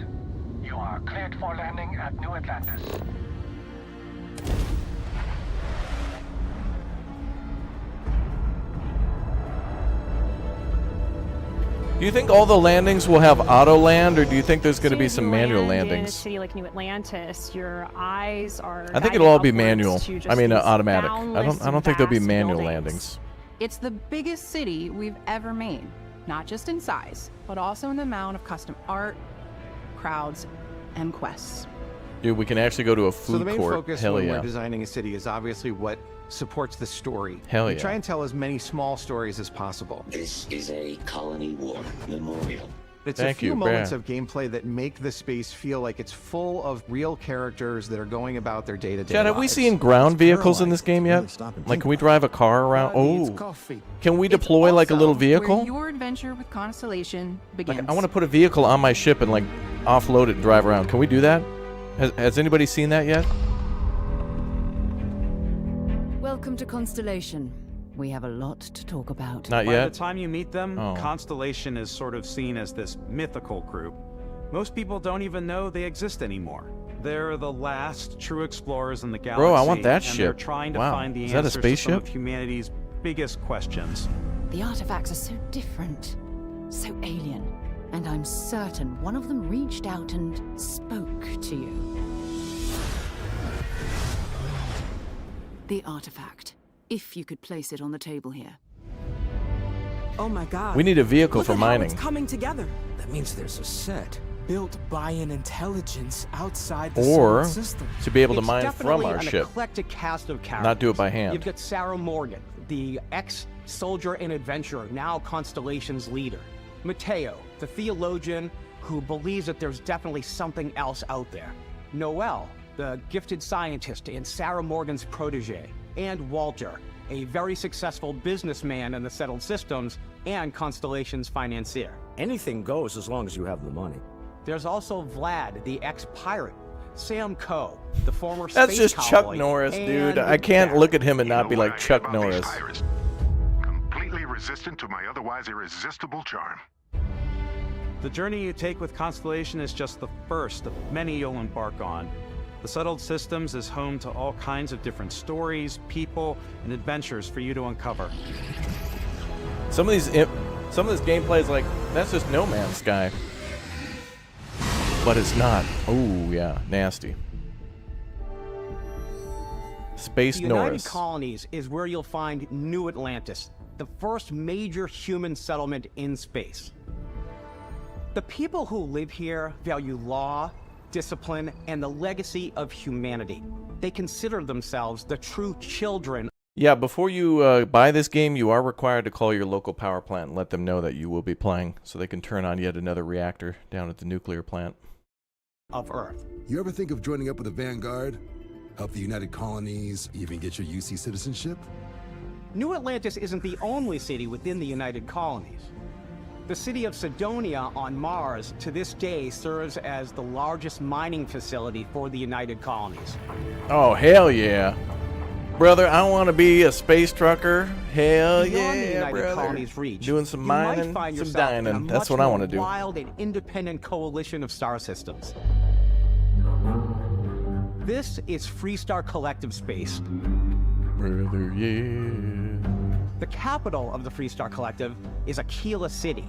You are cleared for landing at New Atlantis. Do you think all the landings will have auto land, or do you think there's going to be some manual In a landings? city like New Atlantis, your eyes are. I think it'll all be manual. I mean, automatic. I don't think there'll be manual landings. It's the biggest city we've ever made, not just in size, but also in the amount of custom art, crowds, and quests. Dude, we can actually go to a food So the main court. focus Hell when yeah. we're designing a city is obviously what supports the story. Hell we yeah. try and tell as many small stories as possible. This is a colony war memorial. It's Thank a few you, moments Brad. of gameplay that make the space feel like it's full of real characters that are going about their day-to-day Chad, have we seen ground vehicles in this game yet? Like, can we drive a car around? Oh, can we deploy like a little Where vehicle? your adventure with Constellation begins. Like, I want to put a vehicle on my ship and like offload it and drive around. Can we do that? Has anybody seen that yet? Welcome to Constellation. We have a lot to talk about. Not By yet. the time you meet them, Oh. Constellation is sort of seen as this mythical group. Most people don't even know they exist anymore. They're the last true explorers in the galaxy. Bro, I want that and ship. They're trying to Wow. find the Is that a answers to some spaceship? of humanity's biggest questions. The artifacts are so different, so alien, and I'm certain one of them reached out and spoke to you. The artifact, if you could place it on the table here. Oh my god. We need a vehicle Look for at how mining. it's coming together. That means there's a set built by an intelligence outside the Or solar system. to be able to It's mine from definitely our an ship. eclectic cast of characters. Not do it by hand. You've got Sarah Morgan, the ex-soldier and adventurer, now Constellation's leader. Mateo, the theologian who believes that there's definitely something else out there. Noel, the gifted scientist and Sarah Morgan's protege. And Walter, a very successful businessman in the settled systems and Constellation's financier. Anything goes as long as you have the money. There's also Vlad, the ex-pirate. Sam Coe, the former That's space just Chuck cowboy, Norris, dude. and I can't Barry. look at him and not be like Chuck Norris. Completely resistant to my otherwise irresistible charm. The journey you take with Constellation is just the first of many you'll embark on. The Settled Systems is home to all kinds of different stories, people, and adventures for you to uncover. Some of this gameplay is like, that's just No Man's Sky. But it's not. Oh, yeah. Nasty. Space The United Norris. Colonies is where you'll find New Atlantis, the first major human settlement in space. The people who live here value law, discipline, and the legacy of humanity. They consider themselves the true children. Yeah, before you buy this game, you are required to call your local power plant and let them know that you will be playing so they can turn on yet another reactor down at the nuclear plant. Of Earth. You ever think of joining up with the Vanguard? Help the United Colonies, even get your UC citizenship? New Atlantis isn't the only city within the United Colonies. The city of Sidonia on Mars to this day serves as the largest mining facility for the United Colonies. Oh, hell yeah. Brother, I want to be a space trucker. Hell Beyond the yeah, United brother. Colonies reach, Doing some you might mining, find some yourself in a dining. That's much what I more want to do. Wild and independent coalition of star systems. This is Freestar Collective Space. Brother, yeah. The capital of the Freestar Collective is Aquila City.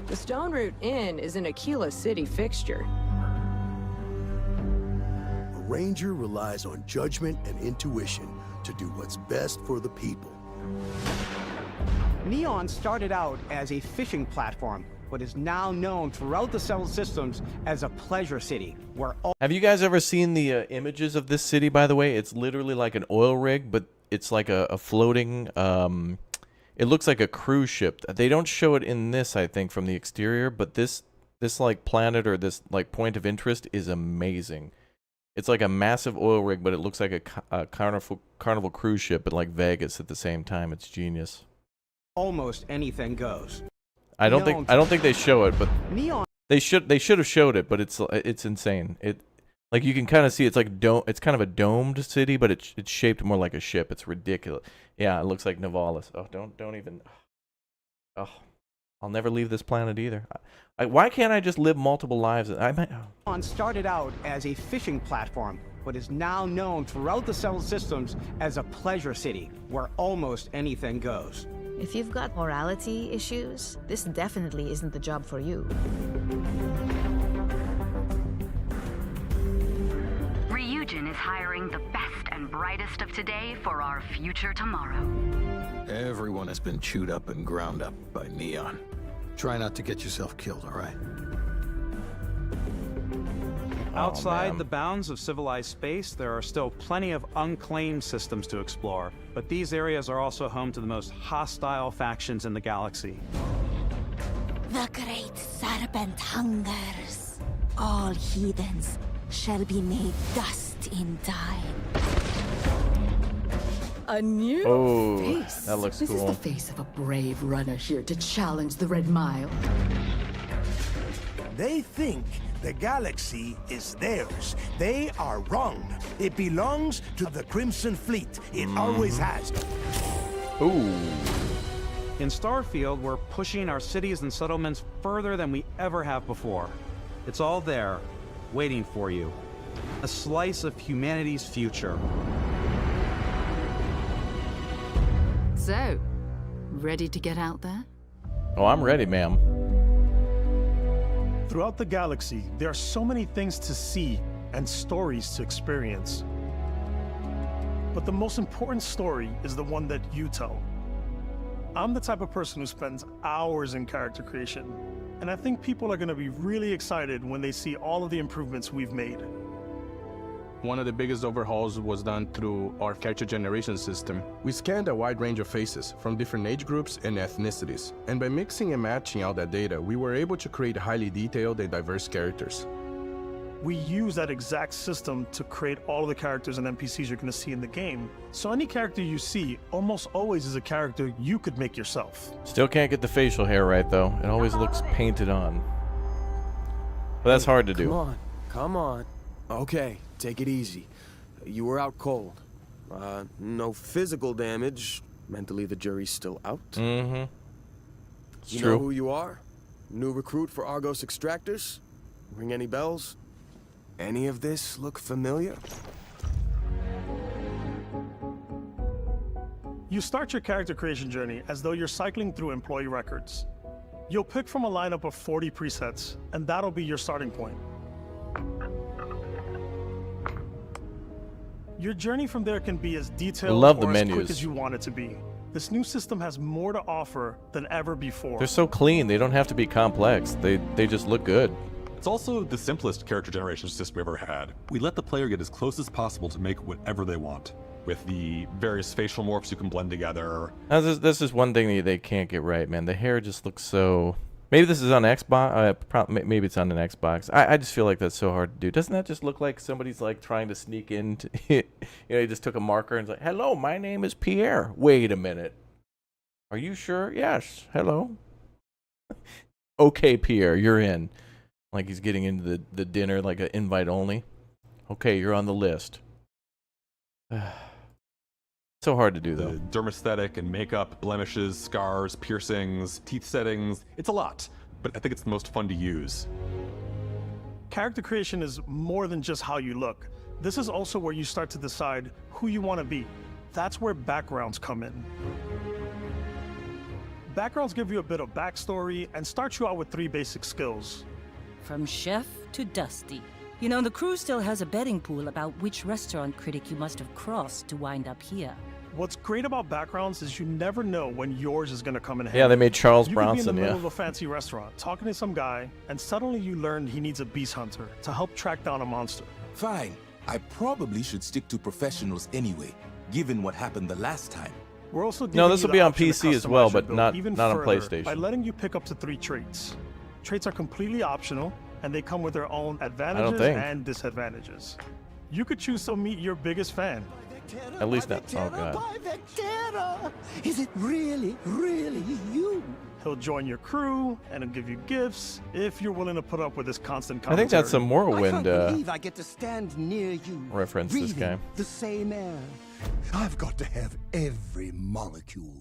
The Stone Root Inn is an Aquila City fixture. A ranger relies on judgment and intuition to do what's best for the people. Neon started out as a fishing platform, what is now known throughout the settled systems as a pleasure city, where all... Have you guys ever seen the images of this city, by the way? It's literally like an oil rig, but it's like a floating... it looks like a cruise ship. They don't show it in this, I think, from the exterior, but this like planet or this like point of interest is amazing. It's like a massive oil rig, but it looks like a carnival cruise ship, but like Vegas at the same time. It's genius. almost anything goes. I don't think they show it, but Neon. They should have showed it, but it's insane. Like you can kind of see it's like it's kind of a domed city, but it's shaped more like a ship. It's ridiculous. Yeah, it looks like Nivalis. Oh, don't even. Oh, I'll never leave this planet either. Why can't I just live multiple lives? Neon started out as a fishing platform, but is now known throughout the settled systems as a pleasure city, where almost anything goes. If you've got morality issues, this definitely isn't the job for you. Ryujin is hiring the best and brightest of today for our future tomorrow. Everyone has been chewed up and ground up by Neon. Try not to get yourself killed, all right? Outside the bounds of civilized space, there are still plenty of unclaimed systems to explore, but these areas are also home to the most hostile factions in the galaxy. The great serpent hungers. All heathens shall be made dust in time. A new face. That looks This cool. is the face of a brave runner here to challenge the Red Mile. They think the galaxy is theirs. They are wrong. It belongs to the Crimson Fleet. It always has. Ooh. In Starfield, we're pushing our cities and settlements further than we ever have before. It's all there, waiting for you. A slice of humanity's future. So, ready to get out there? Oh, I'm ready, ma'am. Throughout the galaxy, there are so many things to see and stories to experience. But the most important story is the one that you tell. I'm the type of person who spends hours in character creation, and I think people are going to be really excited when they see all of the improvements we've made. One of the biggest overhauls was done through our character generation system. We scanned a wide range of faces from different age groups and ethnicities, and by mixing and matching all that data, we were able to create highly detailed and diverse characters. We use that exact system to create all of the characters and NPCs you're going to see in the game. So any character you see almost always is a character you could make yourself. Still can't get the facial hair right though. It always looks painted on. But that's hard to do. Come on. Okay, take it easy. You were out cold. No physical damage. Mentally, the jury's still out. Mm-hmm. It's you true. know who you are? New recruit for Argos Extractors? Ring any bells? Any of this look familiar? You start your character creation journey as though you're cycling through employee records. You'll pick from a lineup of 40 presets, and that'll be your starting point. Your journey from there can be as detailed Love the or as quick menus. as you want it to be. This new system has more to offer than ever before. They're so clean. They don't have to be complex. They just look good. It's also the simplest character generation system we've ever had. We let the player get as close as possible to make whatever they want, with the various facial morphs you can blend together. This is one thing that they can't get right, man. The hair just looks so... Maybe this is on Xbox. Maybe it's on an Xbox. I just feel like that's so hard to do. Doesn't that just look like somebody's like trying to sneak in? You know, he just took a marker and was like, "Hello, my name is Pierre." Wait a minute. Are you sure? Yes. Hello. Okay, Pierre, you're in. Like he's getting into the dinner, like an invite only. Okay, you're on the list. So hard to do though. The dermesthetic and makeup, blemishes, scars, piercings, teeth settings. It's a lot, but I think it's the most fun to use. Character creation is more than just how you look. This is also where you start to decide who you want to be. That's where backgrounds come in. Backgrounds give you a bit of backstory and start you out with 3 basic skills. From chef to Dusty. You know, the crew still has a betting pool about which restaurant critic you must have crossed to wind up here. What's great about backgrounds is you never know when yours is going to come in handy. Yeah, they made Charles You could be in Bronson, the middle yeah. of a fancy restaurant, talking to some guy, and suddenly you learn he needs a beast hunter to help track down a monster. Fine. I probably should stick to professionals anyway, given what happened the last time. We're also No, giving this you will the be on option to PC as customize well, your but build not even on further PlayStation. by letting you pick up to 3 traits. Traits are completely optional, and they come with their own advantages think. and disadvantages. You could choose to meet your biggest fan. At least not. Oh, God. Is it really, really you? He'll join your crew, and he'll give you gifts if you're willing to put up with his constant I think that's some commentary. Morrowind I get to stand near you. reference, this breathing guy. the same air. I've got to have every molecule.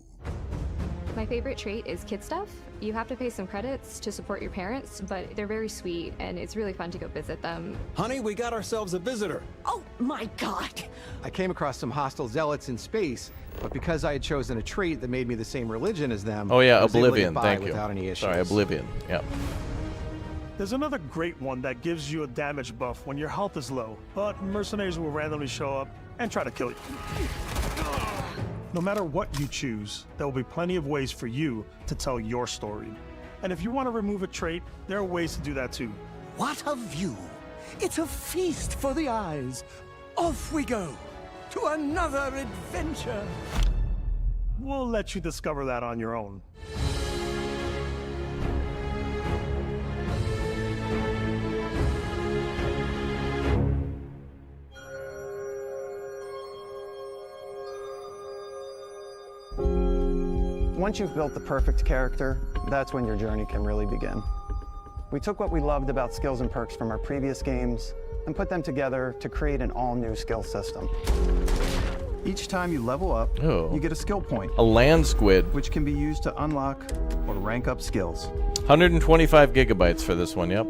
My favorite trait is kid stuff. You have to pay some credits to support your parents, but they're very sweet, and it's really fun to go visit them. Honey, we got ourselves a visitor. Oh my god! I came across some hostile zealots in space, but because I had chosen a trait that made me the same religion as them, Oh, yeah, I was able to Oblivion. get by Thank you. without any issues. Sorry, Oblivion. Yeah. There's another great one that gives you a damage buff when your health is low, but mercenaries will randomly show up and try to kill you. No matter what you choose, there will be plenty of ways for you to tell your story. And if you want to remove a trait, there are ways to do that too. What a view! It's a feast for the eyes. Off we go to another adventure. We'll let you discover that on your own. Once you've built the perfect character, that's when your journey can really begin. We took what we loved about skills and perks from our previous games and put them together to create an all-new skill system. Each time you level up, you get a skill point. A land squid. Which can be used to unlock or rank up skills. 125 gigabytes for this one, yep.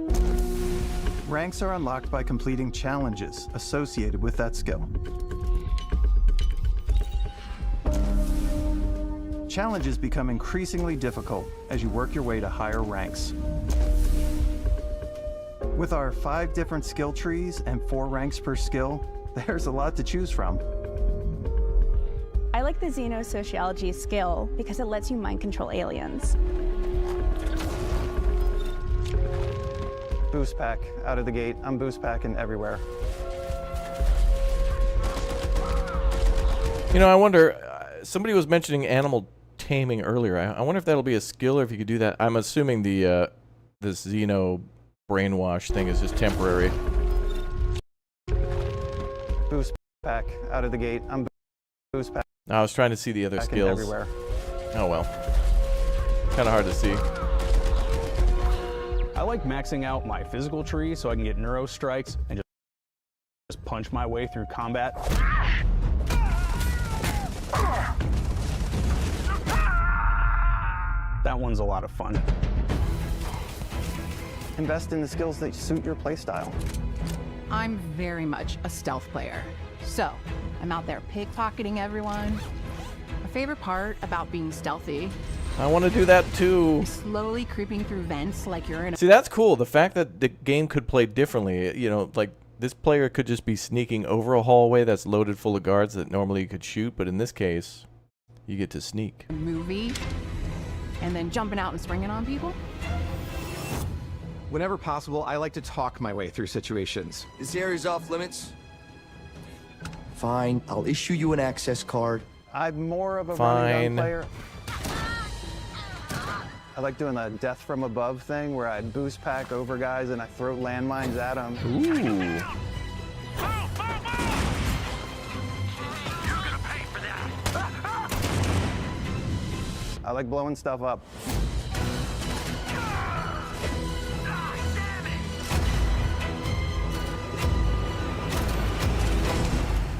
Ranks are unlocked by completing challenges associated with that skill. Challenges become increasingly difficult as you work your way to higher ranks. With our 5 different skill trees and 4 ranks per skill, there's a lot to choose from. I like the Xenosociology skill because it lets you mind control aliens. Boost pack out of the gate. I'm boost packing everywhere. You know, I wonder, somebody was mentioning animal taming earlier. I wonder if that'll be a skill or if you could do that. I'm assuming the this Xeno brainwash thing is just temporary. Boost pack out of the gate. I'm boost pack. I was trying to see the other skills. Everywhere. Oh well. Kind of hard to see. I like maxing out my physical tree so I can get neuro strikes and just punch my way through combat. That one's a lot of fun. Invest in the skills that suit your playstyle. I'm very much a stealth player. So, I'm out there pickpocketing everyone. My favorite part about being stealthy I want to do that too. is slowly creeping through vents like you're in a... See, that's cool. The fact that the game could play differently, you know, like this player could just be sneaking over a hallway that's loaded full of guards that normally you could shoot, but in this case, you get to sneak. movie and then jumping out and springing on people. Whenever possible, I like to talk my way through situations. This area's off limits. Fine, I'll issue you an access card. I'm more of a Fine. running gun player. I like doing the death from above thing where I boost pack over guys and I throw landmines at them. Ooh. I like blowing stuff up.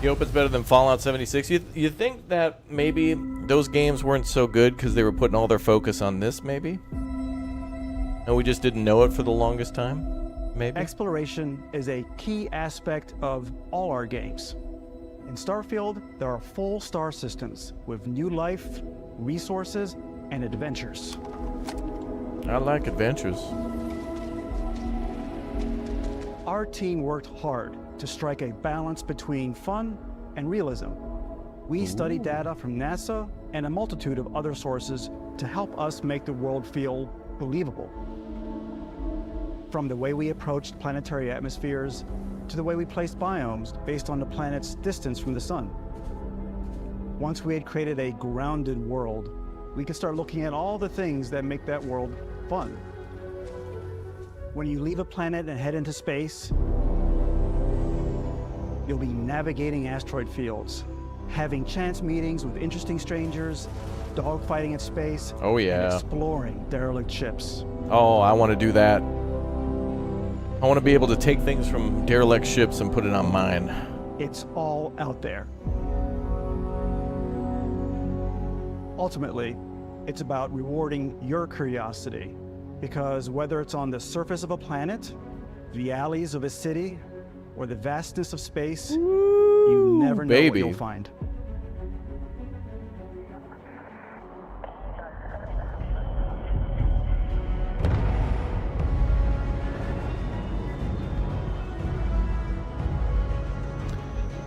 You hope it's better than Fallout 76. You think that maybe those games weren't so good because they were putting all their focus on this, maybe? And we just didn't know it for the longest time, maybe? Exploration is a key aspect of all our games. In Starfield, there are full star systems with new life, resources, and adventures. I like adventures. Our team worked hard to strike a balance between fun and realism. We study data from NASA and a multitude of other sources to help us make the world feel believable. From the way we approached planetary atmospheres to the way we placed biomes based on the planet's distance from the sun. Once we had created a grounded world, we could start looking at all the things that make that world fun. When you leave a planet and head into space, you'll be navigating asteroid fields, having chance meetings with interesting strangers, dogfighting in space, oh yeah, and exploring derelict ships. Oh, I want to do that. I want to be able to take things from derelict ships and put it on mine. It's all out there. Ultimately, it's about rewarding your curiosity, because whether it's on the surface of a planet, the alleys of a city, or the vastness of space, you never know what you'll find.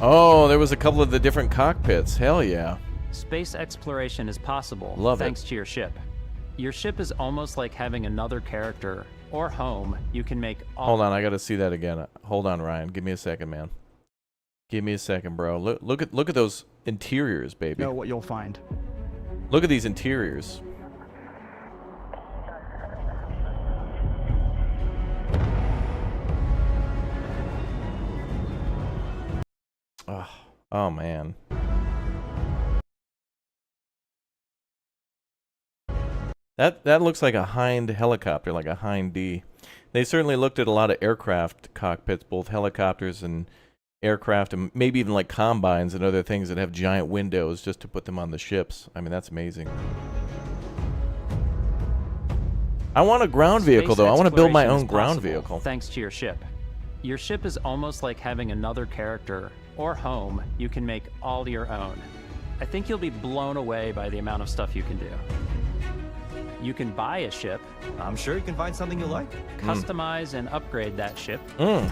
Oh, there was a couple of the different cockpits. Hell yeah. Space exploration is possible thanks to your ship. Your ship is almost like having another character or home. You can make all... Hold on, I gotta see that again. Hold on, Ryan. Give me a second, man. Give me a second, bro. Look at those interiors, baby. Know what you'll find. Look at these interiors. Oh man. That looks like a Hind helicopter, like a Hind D. They certainly looked at a lot of aircraft cockpits, both helicopters and aircraft, and maybe even like combines and other things that have giant windows just to put them on the ships. I mean, that's amazing. I want a ground vehicle, though. I want to build my own ground vehicle. Thanks to your ship. Your ship is almost like having another character or home you can make all your own. I think you'll be blown away by the amount of stuff you can do. You can buy a ship. I'm sure you can find something you like. Customize and upgrade that ship. And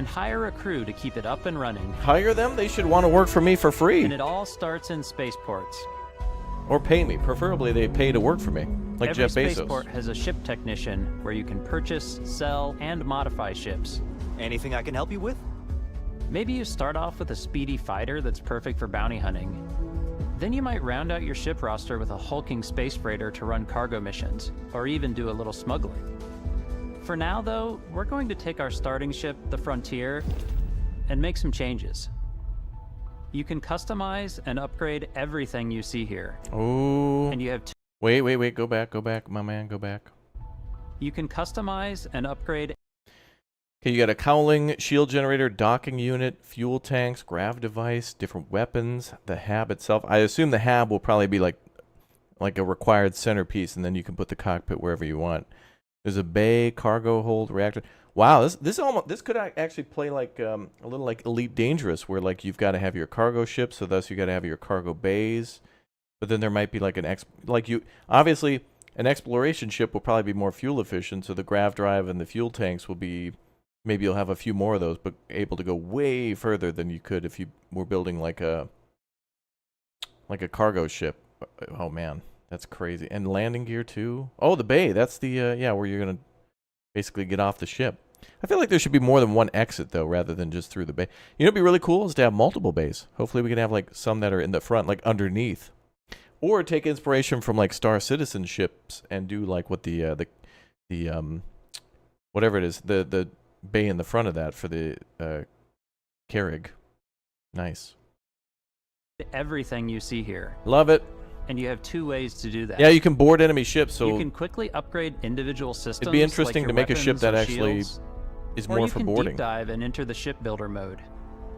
hire a crew to keep it up and running. Hire them? They should want to work for me for free. And it all starts in spaceports. Or pay me. Preferably they pay to work for me, like Every Jeff Bezos. spaceport has a ship technician where you can purchase, sell, and modify ships. Anything I can help you with? Maybe you start off with a speedy fighter that's perfect for bounty hunting. Then you might round out your ship roster with a hulking space freighter to run cargo missions, or even do a little smuggling. For now, though, we're going to take our starting ship, the Frontier, and make some changes. You can customize and upgrade everything you see here. Oh. And you have Wait. Go back, my man. Go back. You can customize and upgrade. Okay, you got a cowling, shield generator, docking unit, fuel tanks, grav device, different weapons, the hab itself. I assume the hab will probably be like a required centerpiece, and then you can put the cockpit wherever you want. There's a bay, cargo hold, reactor. Wow, this could actually play like a little like Elite Dangerous, where like you've got to have your cargo ship, so thus you got to have your cargo bays. But then there might be like obviously an exploration ship will probably be more fuel efficient, so the grav drive and the fuel tanks will be. Maybe you'll have a few more of those, but able to go way further than you could if you were building like a cargo ship. Oh man, that's crazy. And landing gear too. Oh, the bay. That's the where you're gonna basically get off the ship. I feel like there should be more than one exit though, rather than just through the bay. You know, what'd be really cool is to have multiple bays. Hopefully, we can have like some that are in the front, like underneath, or take inspiration from like Star Citizen ships and do like what the whatever it is, the bay in the front of that for the Carrig. Nice. Everything you see here. Love it. And you have two ways to do that. Yeah, you can board enemy ships, so you can quickly upgrade individual systems. It'd be interesting like to make a ship that actually shields, is more for or you boarding. can deep dive and enter the shipbuilder mode.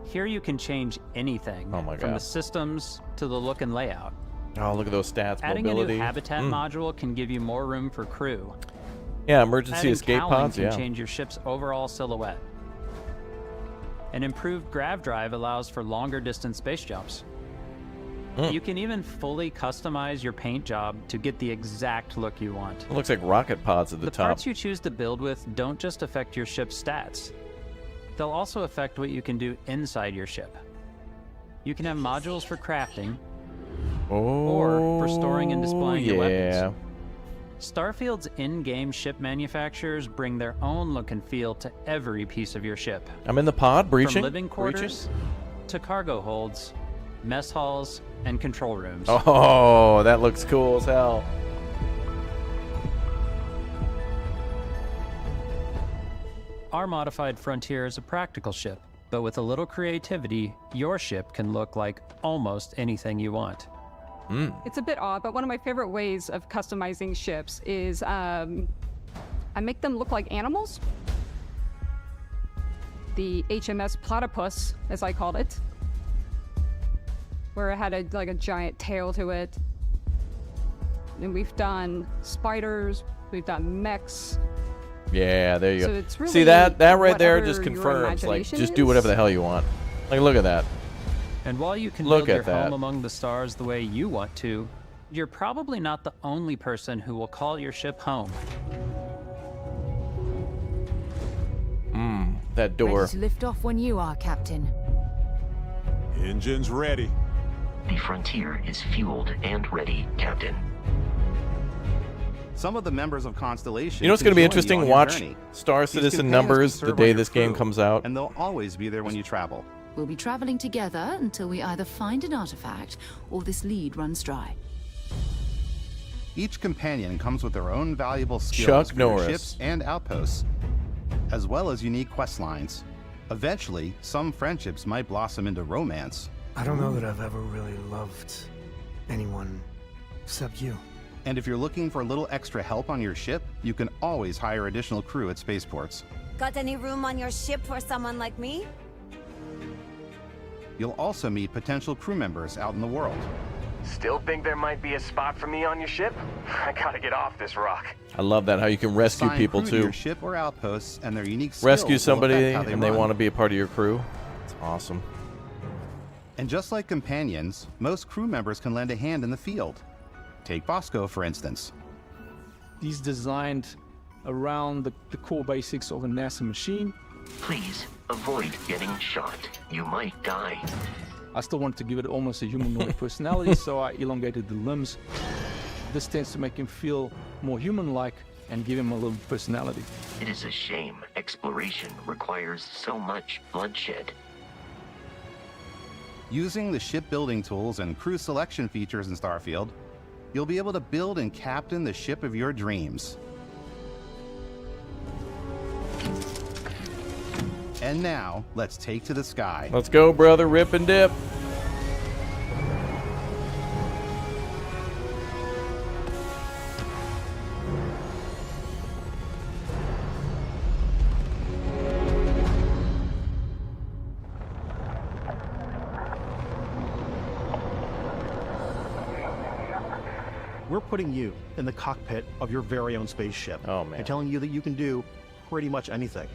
Here you can change anything, from the systems to the look and layout. Oh, look at those stats. Adding mobility. a new habitat module can give you more room for crew. Yeah, emergency Adding escape cowling pods. can Yeah. change your ship's overall silhouette. An improved grav drive allows for longer distance space jumps. You can even fully customize your paint job to get the exact look you want. It looks like rocket pods at the The top. parts you choose to build with don't just affect your ship's stats. They'll also affect what you can do inside your ship. You can have modules for crafting, Oh, or for storing and displaying your yeah. weapons. Starfield's in-game ship manufacturers bring their own look and feel to every piece of your ship. I'm in the pod, breaching. From living quarters to cargo holds, mess halls, and control rooms. Oh, that looks cool as hell. Our modified Frontier is a practical ship, but with a little creativity, your ship can look like almost anything you want. It's a bit odd, but one of my favorite ways of customizing ships is I make them look like animals. The HMS Platypus, as I called it, where it had a giant tail to it. And we've done spiders, we've done mechs. Yeah, there you So go. it's really See that right there just whatever your confirms, like, imagination just do whatever is. the hell you want. Like, look at that. And while you can Look build your at that. home among the stars the way you want to, you're probably not the only person who will call your ship home. That door. Ready to lift off when you are, Captain. Engines ready. The Frontier is fueled and ready, Captain. Some of the members of Constellation. You know what's going to be interesting? on your Watch journey. Star These Citizen companions numbers can the serve day on your this game crew, comes out. and they'll always be there when you travel. We'll be traveling together until we either find an artifact or this lead runs dry. Each companion comes with their own valuable Chuck skills for your Norris. ships and outposts, as well as unique quest lines. Eventually, some friendships might blossom into romance. I don't know that I've ever really loved anyone except you. And if you're looking for a little extra help on your ship, you can always hire additional crew at spaceports. Got any room on your ship for someone like me? You'll also meet potential crew members out in the world. Still think there might be a spot for me on your ship? I gotta get off this rock. I love that, how you can rescue Assign people crew to too. your ship or outposts, and their unique skills Rescue will somebody affect how and they run. want to be a part of your crew. It's awesome. And just like companions, most crew members can lend a hand in the field. Take Bosco, for instance. He's designed around the core basics of a NASA machine. Please avoid getting shot. You might die. I still wanted to give it almost a humanoid personality, so I elongated the limbs. This tends to make him feel more human-like and give him a little personality. It is a shame exploration requires so much bloodshed. Using the shipbuilding tools and crew selection features in Starfield, you'll be able to build and captain the ship of your dreams. And now, let's take to the sky. Let's go, brother. Rip and dip. We're putting you in the cockpit of your very own spaceship. Oh, man. And telling you that you can do pretty much anything.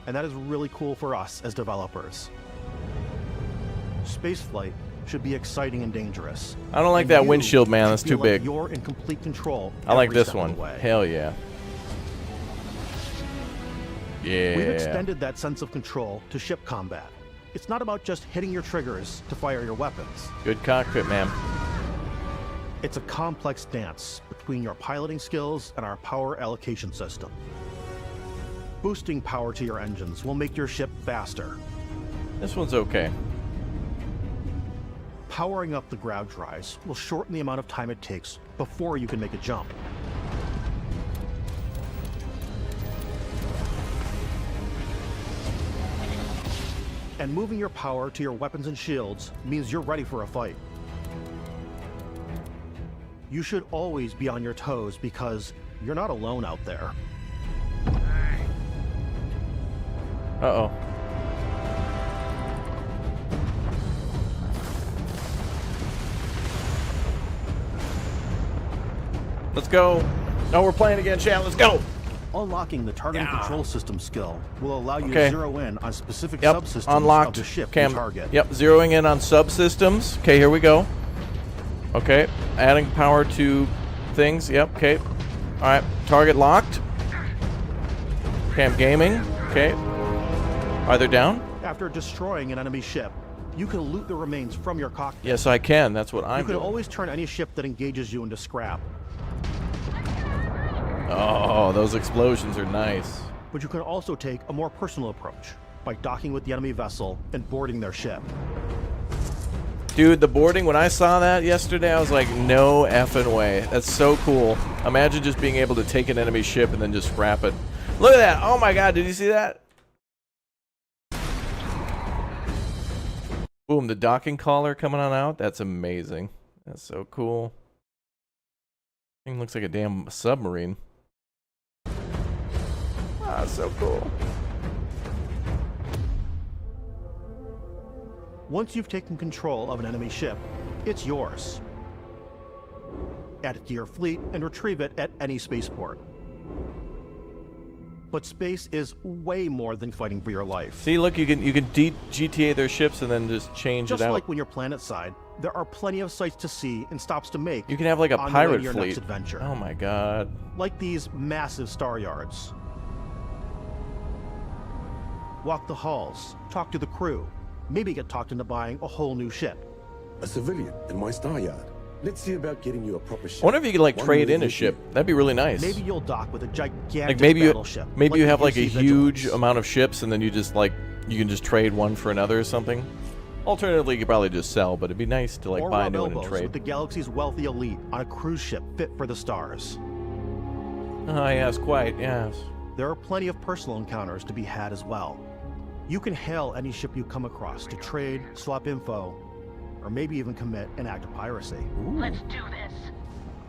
And that is really cool for us as developers. Spaceflight should be exciting and dangerous. I don't like And that you windshield, man. should That's feel too like big. You're in complete control. I like every this step of one. the way. Hell yeah. Yeah. We've extended that sense of control to ship combat. It's not about just hitting your triggers to fire your weapons. Good cockpit, man. It's a complex dance between your piloting skills and our power allocation system. Boosting power to your engines will make your ship faster. This one's okay. Powering up the ground drives will shorten the amount of time it takes before you can make a jump. And moving your power to your weapons and shields means you're ready for a fight. You should always be on your toes because you're not alone out there. Uh-oh. Let's go. No, we're playing again, chat. Let's go. Unlocking the targeting control system skill will allow you Okay. to zero in on specific Yep, subsystems unlocked. of the ship Okay, you target. Yep, zeroing in on subsystems. Okay, here we go. Okay, adding power to things. Yep, okay. All right, target locked. Okay, I'm gaming. Okay. Are they down? After destroying an enemy ship, You can loot the remains from your cockpit. Yes, I can. That's what I'm You can doing. always turn any ship that engages you into scrap. Oh, those explosions are nice. But you can also take a more personal approach by docking with the enemy vessel and boarding their ship. Dude, the boarding, when I saw that yesterday, I was like, no effing way. That's so cool. Imagine just being able to take an enemy ship and then just scrap it. Look at that. Oh my god, did you see that? Boom, the docking collar coming on out. That's amazing. That's so cool. Thing looks like a damn submarine. Ah, so cool. Once you've taken control of an enemy ship, it's yours. Add it to your fleet and retrieve it at any spaceport. But space is way more than fighting for your life. See, look, you can GTA their ships and then just change Just it out. like when you're planetside, there are plenty of sights to see and stops to make. You can have like a on the way to pirate your fleet. next adventure. Oh my god. Like these massive star yards. Walk the halls, talk to the crew, maybe get talked into buying a whole new ship. A civilian in my star yard. Let's see about getting you a proper ship. I wonder if you could like One trade with in a you. ship. That'd be really nice. Maybe you'll dock with a gigantic Like maybe battleship. you the have like a UC huge Vigilance. amount of ships and then you just like you can just trade one for another or something. Alternatively, you could probably just sell, but it'd be nice to like or buy a rub new one and elbows trade. with the galaxy's wealthy elite on a cruise ship fit for the stars. Ah, yes, quite, yes. There are plenty of personal encounters to be had as well. You can hail any ship you come across to trade, swap info, or maybe even commit an act of piracy. Let's do this.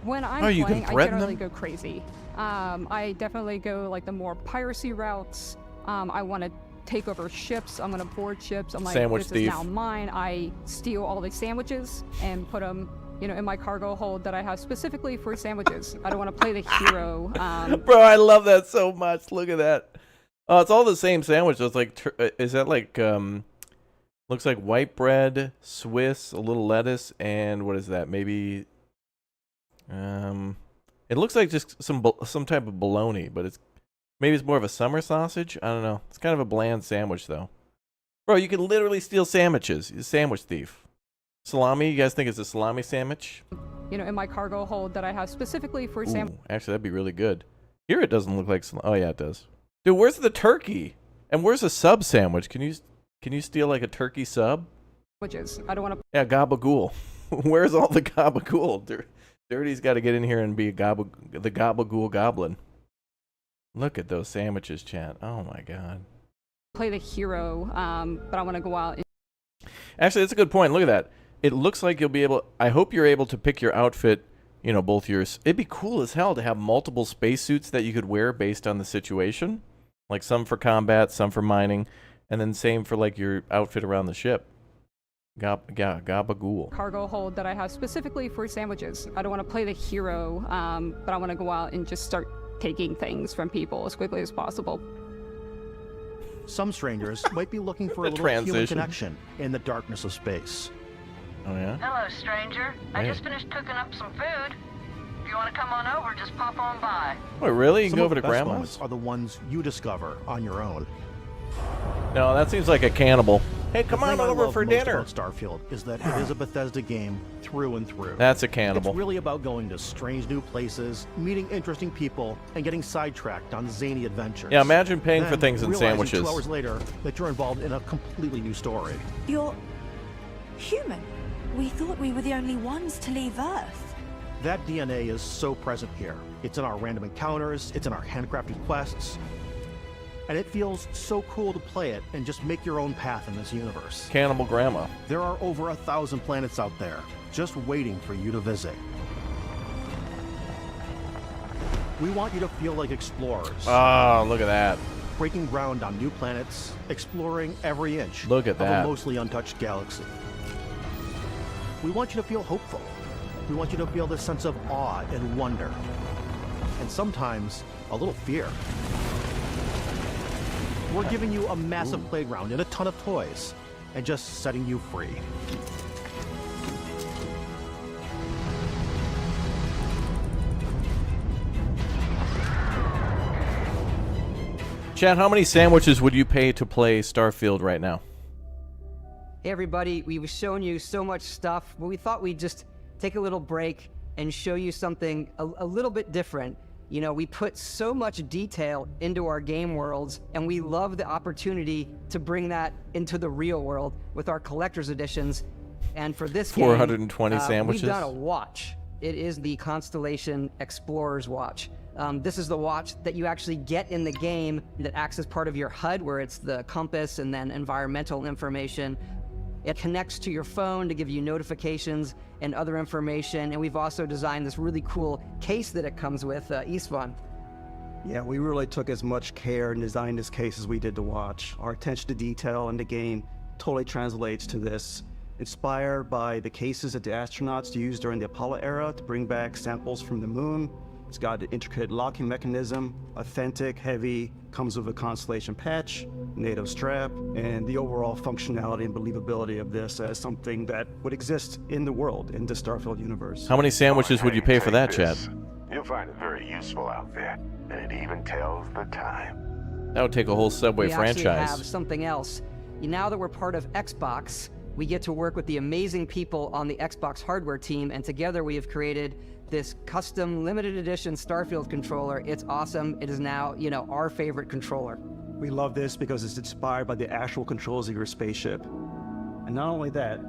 When I'm Oh, you can playing, I threaten generally them? go crazy. I definitely go like the more piracy routes. I want to take over ships. I'm going to board ships. I'm like, Sandwich this thief. is now mine. I steal all the sandwiches and put them, you know, in my cargo hold that I have specifically for sandwiches. I don't want to play the hero. Bro, I love that so much. Look at that. Oh, it's all the same sandwich. So it's like, is that like, looks like white bread, Swiss, a little lettuce, and what is that? Maybe, it looks like just some type of bologna, but maybe it's more of a summer sausage. I don't know. It's kind of a bland sandwich though. Bro, you can literally steal sandwiches. You're a sandwich thief. Salami, you guys think it's a salami sandwich? You know, in my cargo hold that I have specifically for sandwiches. Ooh, actually, that'd be really good. Here it doesn't look like oh yeah, it does. Dude, where's the turkey? And where's a sub sandwich? Can you steal like a turkey sub? I don't want to. Yeah, gabagool. Where's all the gabagool? Dirty's got to get in here and be the gabagool goblin. Look at those sandwiches, chat. Oh my god. Play the hero, but I want to go out. Actually, that's a good point. Look at that. It looks like you'll be able. I hope you're able to pick your outfit. You know, both yours. It'd be cool as hell to have multiple spacesuits that you could wear based on the situation. Like some for combat, some for mining, and then same for like your outfit around the ship. Gabagool. Cargo hold that I have specifically for sandwiches. I don't want to play the hero, but I want to go out and just start taking things from people as quickly as possible. Some strangers might be looking for a The little human transition. connection in the darkness of space. Oh yeah? Hello, stranger. I Hey. just finished cooking up some food. If you want to come on over, just pop on by. Wait, really? You can Some go of over to the best grandma's? moments are the ones you discover on your own. No, that seems like a cannibal. Hey, come The on thing I over love for most dinner. about Starfield is that it is a Bethesda game through and through. That's a cannibal. It's really about going to strange new places, meeting interesting people, and getting sidetracked on zany adventures. Yeah, imagine paying for Then things in realizing sandwiches. 2 hours later that you're involved in a completely new story. You're human. We thought we were the only ones to leave Earth. That DNA is so present here. It's in our random encounters, it's in our handcrafted quests, and it feels so cool to play it and just make your own path in this universe. Cannibal grandma. There are over 1,000 planets out there, just waiting for you to visit. We want you to feel like explorers. Oh, look at that. Breaking ground on new planets, exploring every inch Look at of that. a mostly untouched galaxy. We want you to feel hopeful. We want you to feel this sense of awe and wonder. And sometimes, a little fear. We're giving you a massive playground and a ton of toys, and just setting you free. Chad, how many sandwiches would you pay to play Starfield right now? Hey everybody, we've shown you so much stuff, but we thought we'd just take a little break and show you something a little bit different. You know, we put so much detail into our game worlds, and we love the opportunity to bring that into the real world with our collector's editions. And for this 420 sandwiches. We've done a watch. It is the Constellation Explorer's Watch. This is the watch that you actually get in the game that acts as part of your HUD, where it's the compass and then environmental information. It connects to your phone to give you notifications and other information. And we've also designed this really cool case that it comes with, Istvan. Yeah, we really took as much care and designed this case as we did the watch. Our attention to detail in the game totally translates to this. Inspired by the cases that the astronauts used during the Apollo era to bring back samples from the moon. It's got an intricate locking mechanism, authentic, heavy, comes with a Constellation patch, NATO strap, and the overall functionality and believability of this as something that would exist in the world, in the Starfield universe. How many sandwiches would you pay for that, Chad? You'll find it very useful out there, and it even tells the time. That would take a whole Subway we franchise. actually have something else. Now that we're part of Xbox, we get to work with the amazing people on the Xbox hardware team, and together we have created this custom limited edition Starfield controller. It's awesome. It is now, you know, our favorite controller. We love this because it's inspired by the actual controls of your spaceship. And not only that,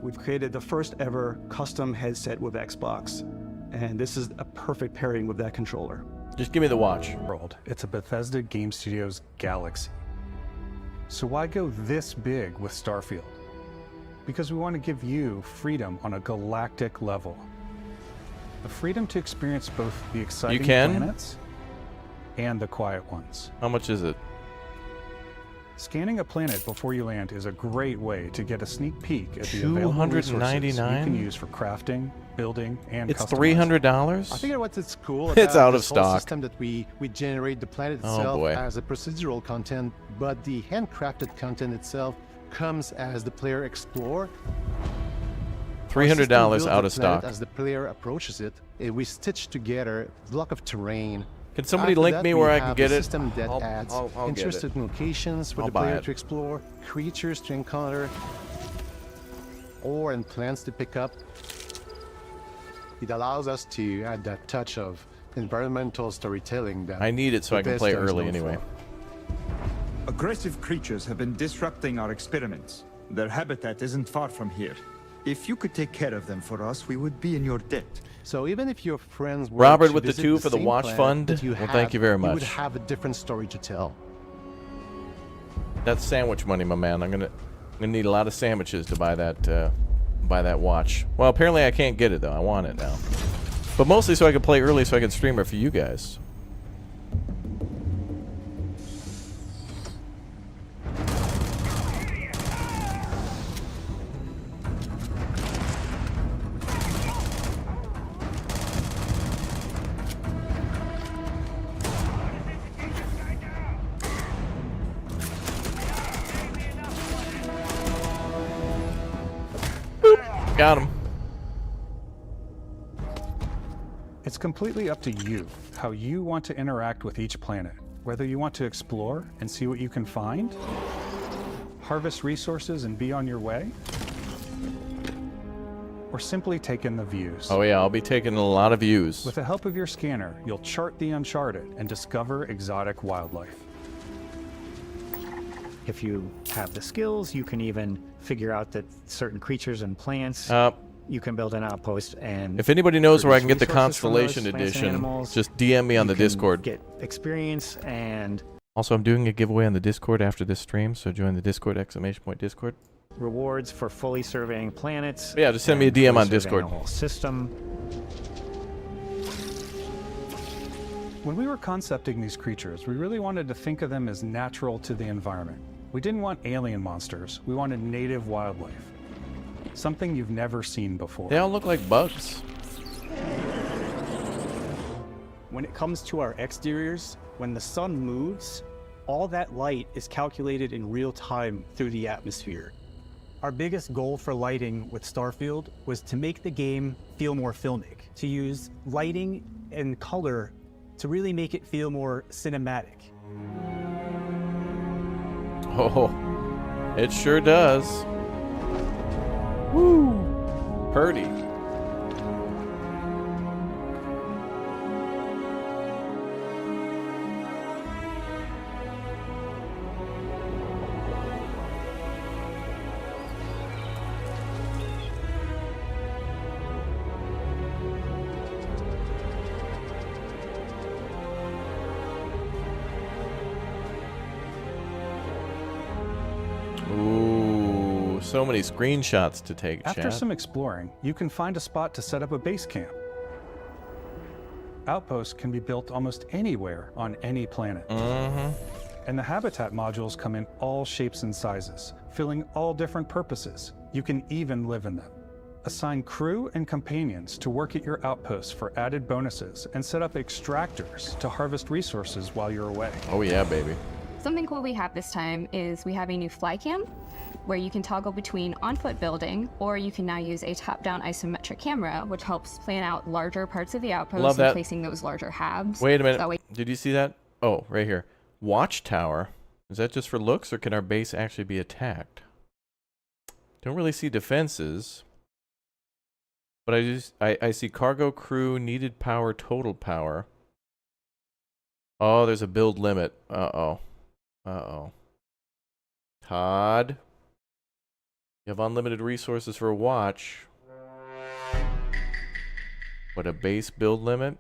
we've created the first ever custom headset with Xbox. And this is a perfect pairing with that controller. Just give me the watch. It's a Bethesda Game Studios Galaxy. So why go this big with Starfield? Because we want to give you freedom on a galactic level. The freedom to experience both the exciting planets and the quiet ones. How much is it? Scanning a planet before you land is a great way to get a sneak peek at the available resources you can use for crafting, building, and It's customizing. $300? I think what's cool It's about out of this whole stock. system that we generate the planet Oh, itself boy. as a procedural content, but the handcrafted content itself comes as the player explore. $300 out of stock. As the player approaches it, we stitch together a block of terrain. Can somebody After link that, me we where I have can a get it? system that I'll adds get interesting it. locations for I'll the buy player it. to explore, creatures to encounter, ore and plants to pick up. It allows us to add that touch of environmental storytelling that I need it so I can play Bethesda is early known anyway. for. Aggressive creatures have been disrupting our experiments. Their habitat isn't far from here. If you could take care of them for us, we would be in your debt. So even if your friends were Robert to with the visit 2 for the same watch planet fund. that you Well, have, thank you very You would much. have a different story to tell. That's sandwich money, my man. I'm gonna need a lot of sandwiches to buy that watch. Well, apparently I can't get it though. I want it now, but mostly so I can play early, so I can stream it for you guys. Got him. It's completely up to you how you want to interact with each planet. Whether you want to explore and see what you can find, harvest resources and be on your way, or simply take in the views. Oh yeah, I'll be taking a lot of views. With the help of your scanner, you'll chart the uncharted and discover exotic wildlife. If you have the skills, you can even figure out that certain creatures and plants, you can build an outpost and... If anybody knows where I can get the produce resources from those Constellation plants and edition, animals, just DM me on you the can Discord. Get experience and... Also, I'm doing a giveaway on the Discord after this stream, so join the Discord, !Discord. rewards for fully surveying planets. Yeah, just send me a DM on fully surveying Discord. The whole system. When we were concepting these creatures, we really wanted to think of them as natural to the environment. We didn't want alien monsters. We wanted native wildlife. Something you've never seen before. They all look like bugs. When it comes to our exteriors, when the sun moves, all that light is calculated in real time through the atmosphere. Our biggest goal for lighting with Starfield was to make the game feel more filmic, to use lighting and color to really make it feel more cinematic. Oh, It sure does. Woo! Purdy. Ooh, so many screenshots to take, After chat. some exploring, you can find a spot to set up a base camp. Outposts can be built almost anywhere on any planet. And the habitat modules come in all shapes and sizes, filling all different purposes. You can even live in them. Assign crew and companions to work at your outposts for added bonuses, and set up extractors to harvest resources while you're away. Oh yeah, baby. Something cool we have this time is we have a new fly cam where you can toggle between on-foot building, or you can now use a top-down isometric camera, which helps plan out larger parts of the outpost Love and that. placing those larger halves. Wait a minute. That way- Did you see that? Oh, right here. Watchtower. Is that just for looks, or can our base actually be attacked? Don't really see defenses. But I see cargo crew, needed power, total power. Oh, there's a build limit. Uh-oh. Uh-oh. Todd. You have unlimited resources for a watch. But a base build limit?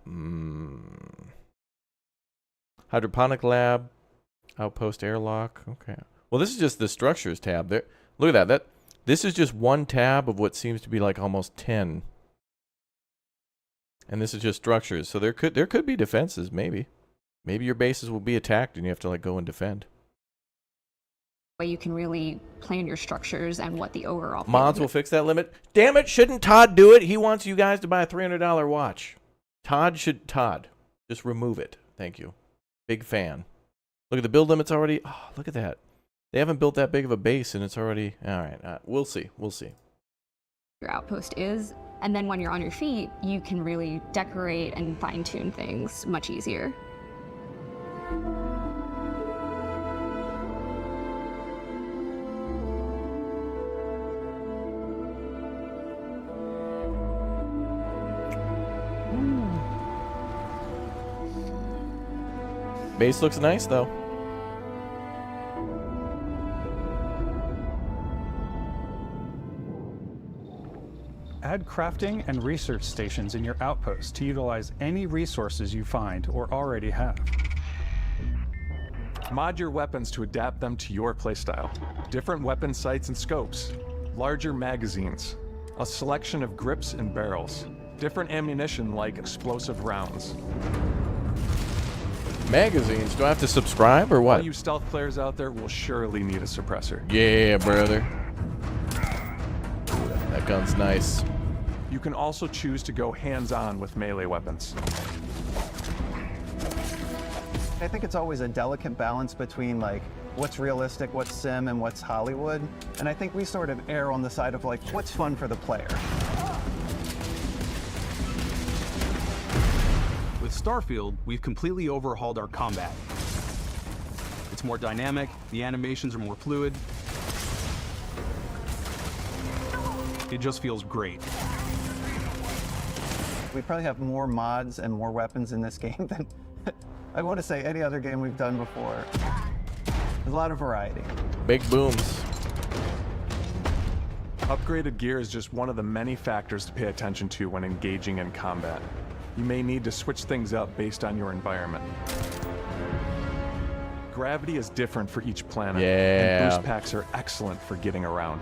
Hydroponic lab. Outpost airlock. Okay. Well, this is just the structures tab. There. Look at that. This is just one tab of what seems to be like almost 10. And this is just structures. So there could be defenses, maybe. Maybe your bases will be attacked and you have to like go and defend. Way you can really plan your structures and what the overall Mods will fix that limit. Damn it, shouldn't Todd do it? He wants you guys to buy a $300 watch. Todd, just remove it. Thank you. Big fan. Look at the build limits already. Oh, look at that. They haven't built that big of a base and it's already... All right, we'll see. We'll see. your outpost is. And then when you're on your feet, you can really decorate and fine-tune things much easier. Base looks nice though. Add crafting and research stations in your outpost to utilize any resources you find or already have. Mod your weapons to adapt them to your playstyle. Different weapon sights and scopes, larger magazines, a selection of grips and barrels, different ammunition like explosive rounds. Magazines? Do I have to subscribe or what? All you stealth players out there will surely need a suppressor. Yeah, brother. That gun's nice. You can also choose to go hands-on with melee weapons. I think it's always a delicate balance between like what's realistic, what's sim, and what's Hollywood. And I think we sort of err on the side of like what's fun for the player. With Starfield, we've completely overhauled our combat. It's more dynamic, the animations are more fluid. It just feels great. We probably have more mods and more weapons in this game than I want to say any other game we've done before. There's a lot of variety. Big booms. Upgraded gear is just one of the many factors to pay attention to when engaging in combat. You may need to switch things up based on your environment. Gravity is different for each planet, Yeah. and boost packs are excellent for getting around.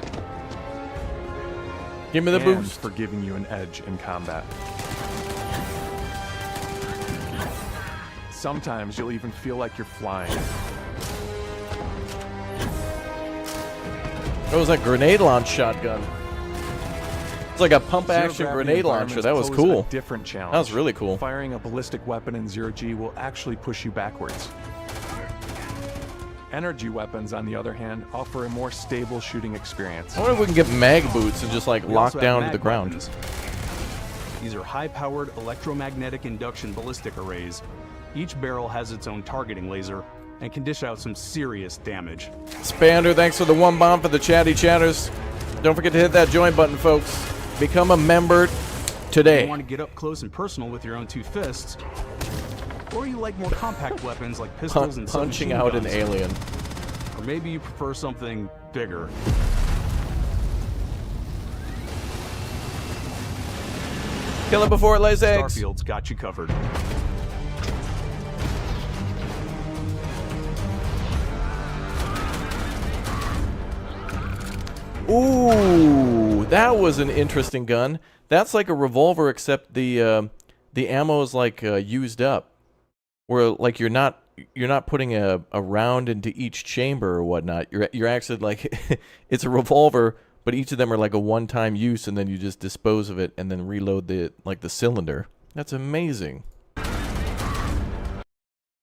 Give me the and boost. for giving you an edge in combat. Sometimes you'll even feel like you're flying. It was a grenade launch shotgun. It's like a pump action Zero-gravity grenade launcher. That was environments pose cool. a different challenge. That was really cool. Firing a ballistic weapon in zero-G will actually push you backwards. Energy weapons, on the other hand, offer a more stable shooting experience. I wonder if we can get mag boots and just like We lock also have down to mag the ground. weapons. These are high-powered electromagnetic induction ballistic arrays. Each barrel has its own targeting laser, and can dish out some serious damage. Spander, thanks for the 1 bomb for the chatty chatters. Don't forget to hit that join button, folks. Become a member today. You want to get up close and personal with your own 2 fists, or you like more compact weapons like pistols and punching out an alien. Or maybe you prefer something bigger. Kill it before it lays eggs. Starfield's got you covered. Ooh, that was an interesting gun. That's like a revolver, except the ammo is like used up, where like you're not putting a round into each chamber or whatnot. You're actually like it's a revolver, but each of them are like a one-time use, and then you just dispose of it and then reload the cylinder. That's amazing.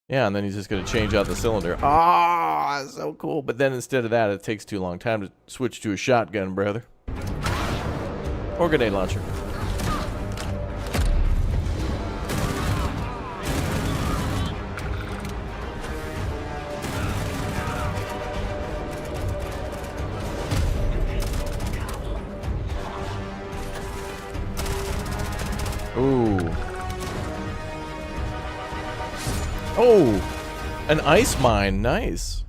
Yeah, and then he's just going to change out the cylinder. Ah, so cool. But then instead of that, it takes too long time to switch to a shotgun, brother. Or grenade launcher. Ooh. Oh, an ice mine. Nice.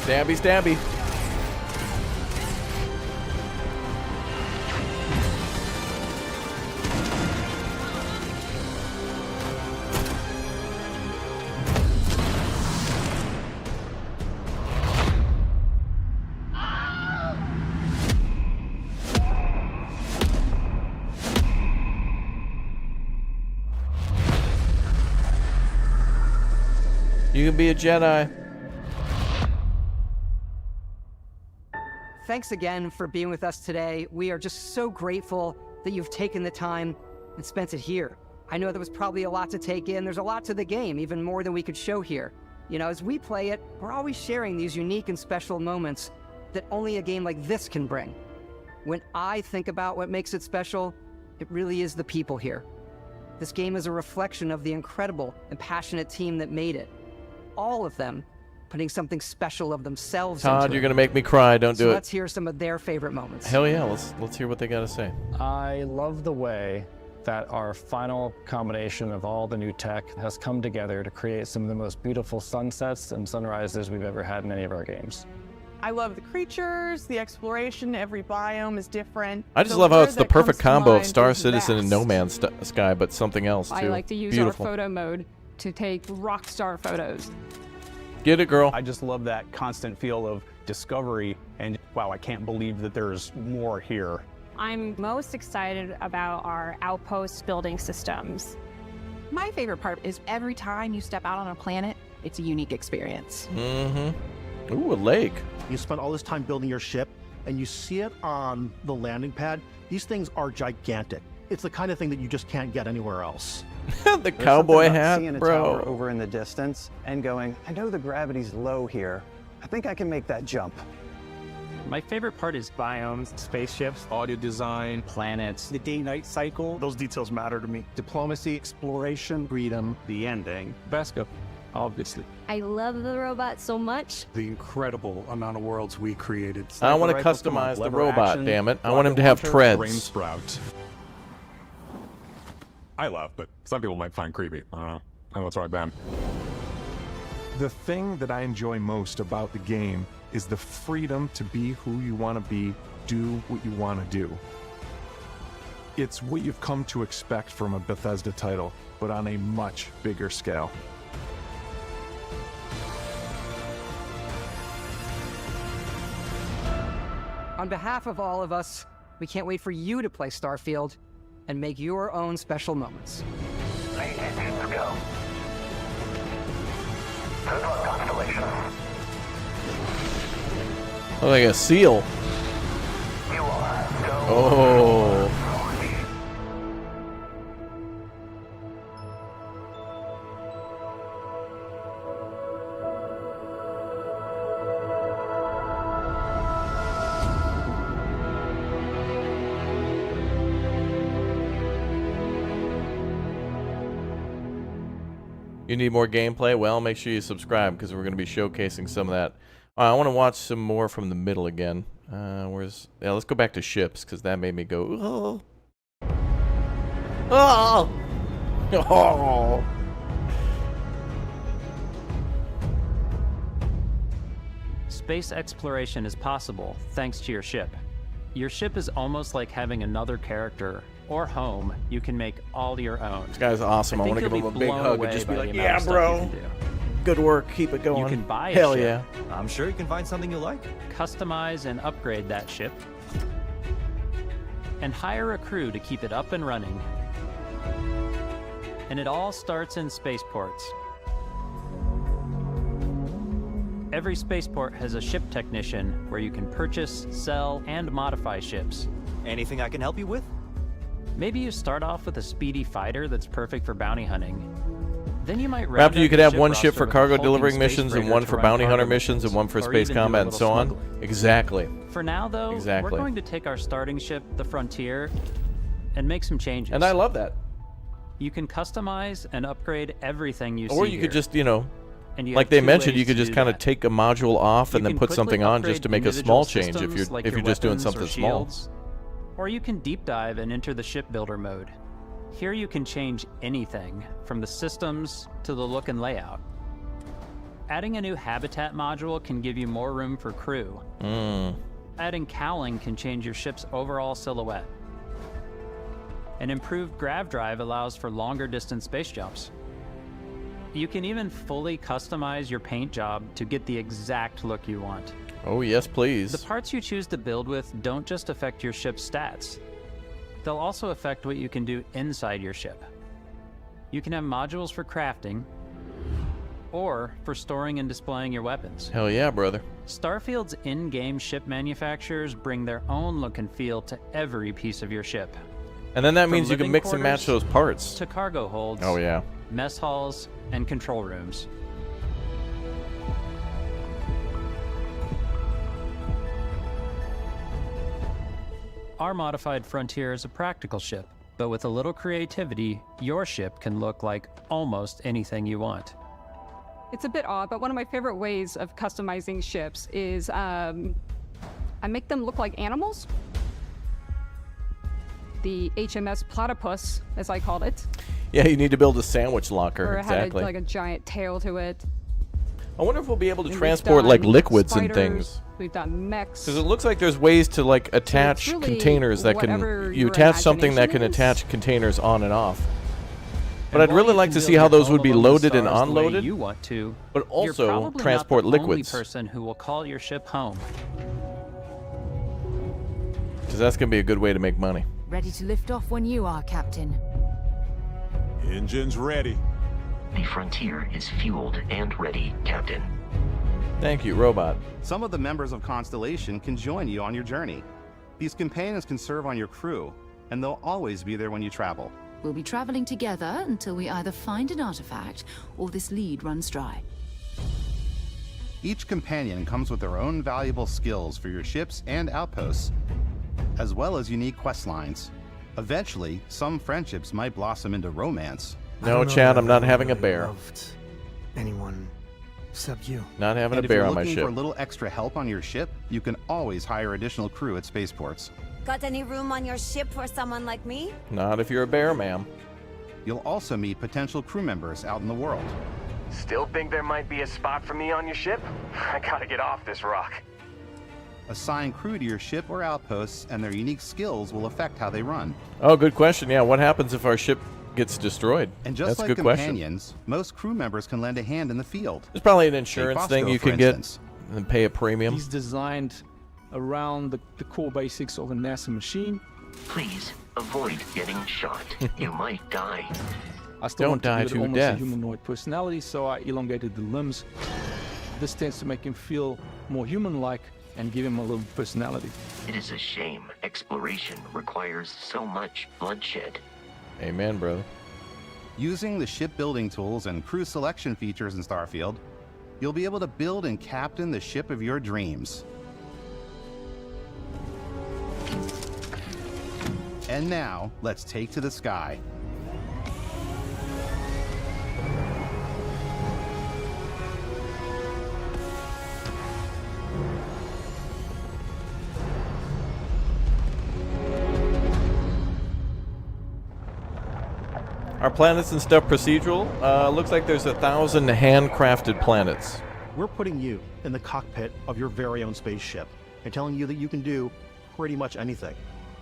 Stabby, stabby. You can be a Jedi. Thanks again for being with us today. We are just so grateful that you've taken the time and spent it here. I know there was probably a lot to take in. There's a lot to the game, even more than we could show here. You know, as we play it, we're always sharing these unique and special moments that only a game like this can bring. When I think about what makes it special, it really is the people here. This game is a reflection of the incredible and passionate team that made it. All of them putting something special of themselves Todd, into you're it. gonna make me cry. Don't do it. Let's hear some of their favorite moments. Hell yeah, let's hear what they gotta say. I love the way that our final combination of all the new tech has come together to create some of the most beautiful sunsets and sunrises we've ever had in any of our games. I love the creatures, the exploration, every biome is different. I just The love how word it's the that comes perfect to combo of mind Star is Citizen and vast. No Man's Sky, but something else too. I like to use Beautiful. our photo mode to take rock star photos. Get it, girl. I just love that constant feel of discovery and wow, I can't believe that there's more here. I'm most excited about our outpost building systems. My favorite part is every time you step out on a planet, it's a unique experience. Mm-hmm. Ooh, a lake. You spend all this time building your ship, and you see it on the landing pad. These things are gigantic. It's the kind of thing that you just can't get anywhere else. The cowboy Seeing hat, a bro. tower over in the distance and going, I know the gravity's low here. I think I can make that jump. My favorite part is biomes, spaceships, audio design, planets, the day-night cycle. Those details matter to me. Diplomacy, exploration, freedom, the ending. Vasco, obviously. I love the robot so much. The incredible amount of worlds we created. I want to customize the robot, damn it. I want him to have treads. Brain sprout. I love, but some people might find creepy. I don't know. I know it's right, Ben. The thing that I enjoy most about the game is the freedom to be who you want to be, do what you want to do. It's what you've come to expect from a Bethesda title, but on a much bigger scale. On behalf of all of us, we can't wait for you to play Starfield and make your own special moments. Let's go. Good luck, Constellation. Oh, like a seal. You are. Go. Oh. You need more gameplay? Well, make sure you subscribe because we're going to be showcasing some of that. I want to watch some more from the middle again. Yeah, let's go back to ships because that made me go, oh. Oh. Oh. Space exploration is possible thanks to your ship. Your ship is almost like having another character or home you can make all your own. This guy's awesome. I want to give him a big hug and just be like, yeah, bro. Good work. Keep it going. You can buy a Hell ship. yeah. I'm sure you can find something you like. Customize and upgrade that ship. And hire a crew to keep it up and running. And it all starts in spaceports. Every spaceport has a ship technician where you can purchase, sell, and modify ships. Anything I can help you with? Maybe you start off with a speedy fighter that's perfect for bounty hunting. Then you might Raptor, you out could your have ship one ship roster for with a cargo hulking delivering space missions and freighter one to for run bounty cargo hunter missions and one for or space even do a combat and little so on. smuggling. Exactly. For now, though, Exactly. we're going to take our starting ship, the Frontier, and make some changes. And I love that. You can customize and upgrade everything you see Or you could just, you know, And you like have they two mentioned, ways you could to just do kind of that. take a module off and You then can put quickly something on just upgrade to make a individual small change if systems like you're your just doing weapons or something small. shields. Or you can deep dive and enter the shipbuilder mode. Here you can change anything, from the systems to the look and layout. Adding a new habitat module can give you more room for crew. Adding cowling can change your ship's overall silhouette. An improved grav drive allows for longer distance space jumps. You can even fully customize your paint job to get the exact look you want. Oh, yes, please. The parts you choose to build with don't just affect your ship's stats. They'll also affect what you can do inside your ship. You can have modules for crafting, or for storing and displaying your weapons. Hell yeah, brother. Starfield's in-game ship manufacturers bring their own look and feel to every piece of your ship. And then that From means you can living mix and match quarters those parts. to cargo holds, Oh, yeah. mess halls, and control rooms. Our modified Frontier is a practical ship, but with a little creativity, your ship can look like almost anything you want. It's a bit odd, but one of my favorite ways of customizing ships is I make them look like animals. The HMS Platypus, as I called it. Yeah, you need to build a sandwich locker. Or it Exactly. had like a giant tail to it. I wonder if we'll be able to And we've transport like done liquids and spiders, things. We've done mechs. Because it looks like there's ways to like attach really containers that whatever can. You your attach something that can imagination is. attach containers on and off. But And I'd while really you like can to see build how your those would home be among the loaded and stars the way unloaded. you want to, but you're also probably transport not the liquids. only person who will call your ship home. Because that's going to be a good way to make money. Ready to lift off when you are, Captain. Engines ready. The Frontier is fueled and ready, Captain. Thank you, robot. Some of the members of Constellation can join you on your journey. These companions can serve on your crew, and they'll always be there when you travel. We'll be traveling together until we either find an artifact or this lead runs dry. Each companion comes with their own valuable skills for your ships and outposts, as well as unique quest lines. Eventually, some friendships might blossom into romance. No, Chad, I'm not having a bear. Loved anyone except you. Not having And a if you're bear on my looking ship. for a little extra help on your ship, you can always hire additional crew at spaceports. Got any room on your ship for someone like me? Not if you're a bear, ma'am. You'll also meet potential crew members out in the world. Still think there might be a spot for me on your ship? I gotta get off this rock. Assign crew to your ship or outposts, and their unique skills will affect how they run. Oh, good question. Yeah, what happens if our ship gets destroyed? And just That's like a good question. companions, most crew members can lend a hand in the field. There's probably an Take insurance Bosco, thing you for can get instance. and pay a premium. He's designed around the core basics of a NASA machine. Please avoid getting shot. You might die. I still Don't want die to give it to almost death. a humanoid personality, so I elongated the limbs. This tends to make him feel more human-like and give him a little personality. It is a shame exploration requires so much bloodshed. Amen, brother. Using the shipbuilding tools and crew selection features in Starfield, you'll be able to build and captain the ship of your dreams. And now, let's take to the sky. Are planets and stuff procedural? Looks like there's 1,000 handcrafted planets. We're putting you in the cockpit of your very own spaceship and telling you that you can do pretty much anything.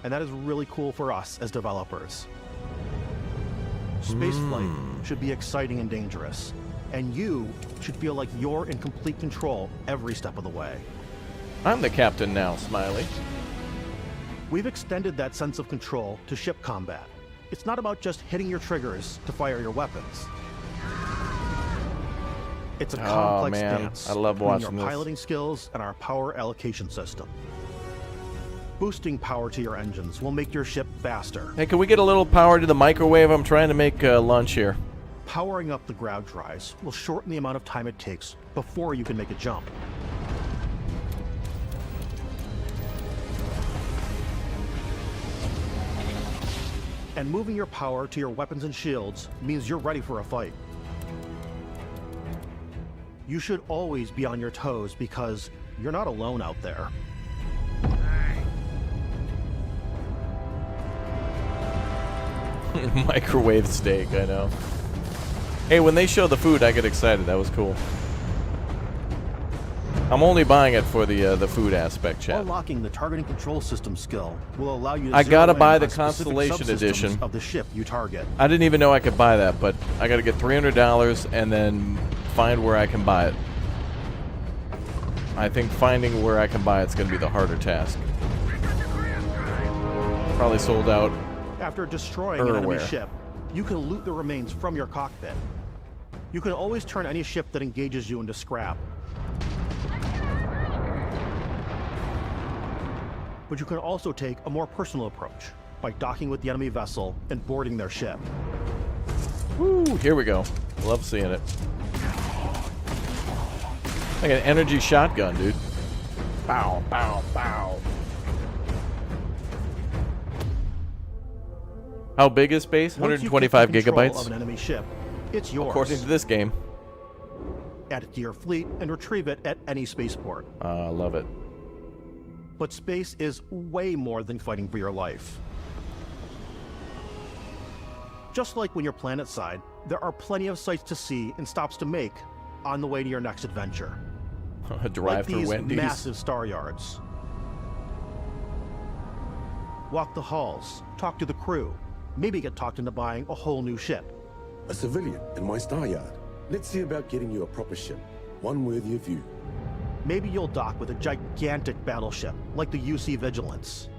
And that is really cool for us as developers. Spaceflight should be exciting and dangerous, and you should feel like you're in complete control every step of the way. I'm the captain now, Smiley. We've extended that sense of control to ship combat. It's not about just hitting your triggers to fire your weapons. It's a complex dance I love between watching your this. piloting skills and our power allocation system. Boosting power to your engines will make your ship faster. Hey, can we get a little power to the microwave? I'm trying to make lunch here. Powering up the ground drives will shorten the amount of time it takes before you can make a jump. And moving your power to your weapons and shields means you're ready for a fight. You should always be on your toes because you're not alone out there. Microwave steak, I know. Hey, when they show the food, I get excited. That was cool. I'm only buying it for the food aspect, chat. Unlocking the targeting control system skill will allow you to I gotta zero buy in the on specific Constellation subsystems Edition of the ship you target. I didn't even know I could buy that, but I gotta get $300 and then find where I can buy it. I think finding where I can buy it's gonna be the harder task. Probably sold out. After destroying an enemy ship, you can loot the remains from your cockpit. You can always turn any ship that engages you into scrap. But you can also take a more personal approach by docking with the enemy vessel and boarding their ship. Woo, here we go. Love seeing it. Like an energy shotgun, dude. Bow, bow, bow. How big is space? 125 gigabytes. Of an enemy ship, it's yours. According to this game. Add it to your fleet and retrieve it at any spaceport. I love it. But space is way more than fighting for your life. Just like when you're planetside, there are plenty of sights to see and stops to make on the way to your next adventure. Drive like through these Wendy's. massive star yards. Walk the halls, talk to the crew, maybe get talked into buying a whole new ship. A civilian in my star yard. Let's see about getting you a proper ship, one worthy of you. Maybe you'll dock with a gigantic battleship, like the UC Vigilance.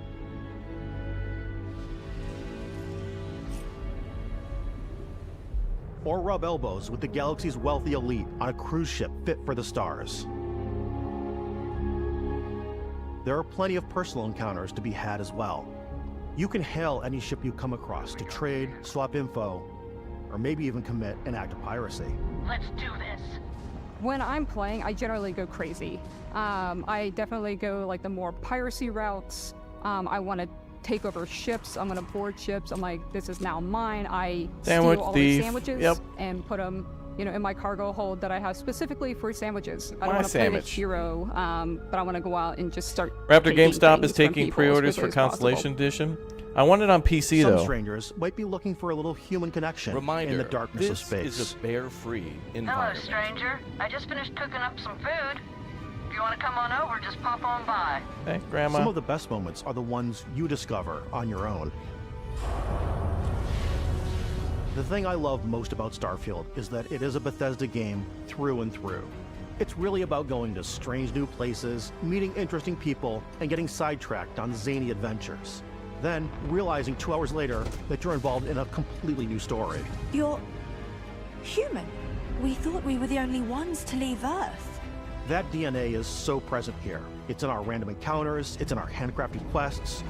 Or rub elbows with the galaxy's wealthy elite on a cruise ship fit for the stars. There are plenty of personal encounters to be had as well. You can hail any ship you come across to trade, swap info, or maybe even commit an act of piracy. Let's do this. When I'm playing, I generally go crazy. I definitely go like the more piracy routes. I want to take over ships. I'm going to board ships. I'm like, this is now mine. I steal all the sandwiches and put them, you know, in my cargo hold that I have specifically for sandwiches. I don't want to play the hero, but I want to go out and just start. Raptor GameStop is taking pre-orders for Constellation Edition. I want it on PC though. Some strangers might be looking for a little human connection in the darkness of space. This is a bear-free environment. Hello, stranger. I just finished cooking up some food. If you want to come on over, just pop on by. Hey, Grandma. Some of the best moments are the ones you discover on your own. The thing I love most about Starfield is that it is a Bethesda game through and through. It's really about going to strange new places, meeting interesting people, and getting sidetracked on zany adventures. Then, realizing 2 hours later that you're involved in a completely new story. You're human. We thought we were the only ones to leave Earth. That DNA is so present here. It's in our random encounters, it's in our handcrafted quests.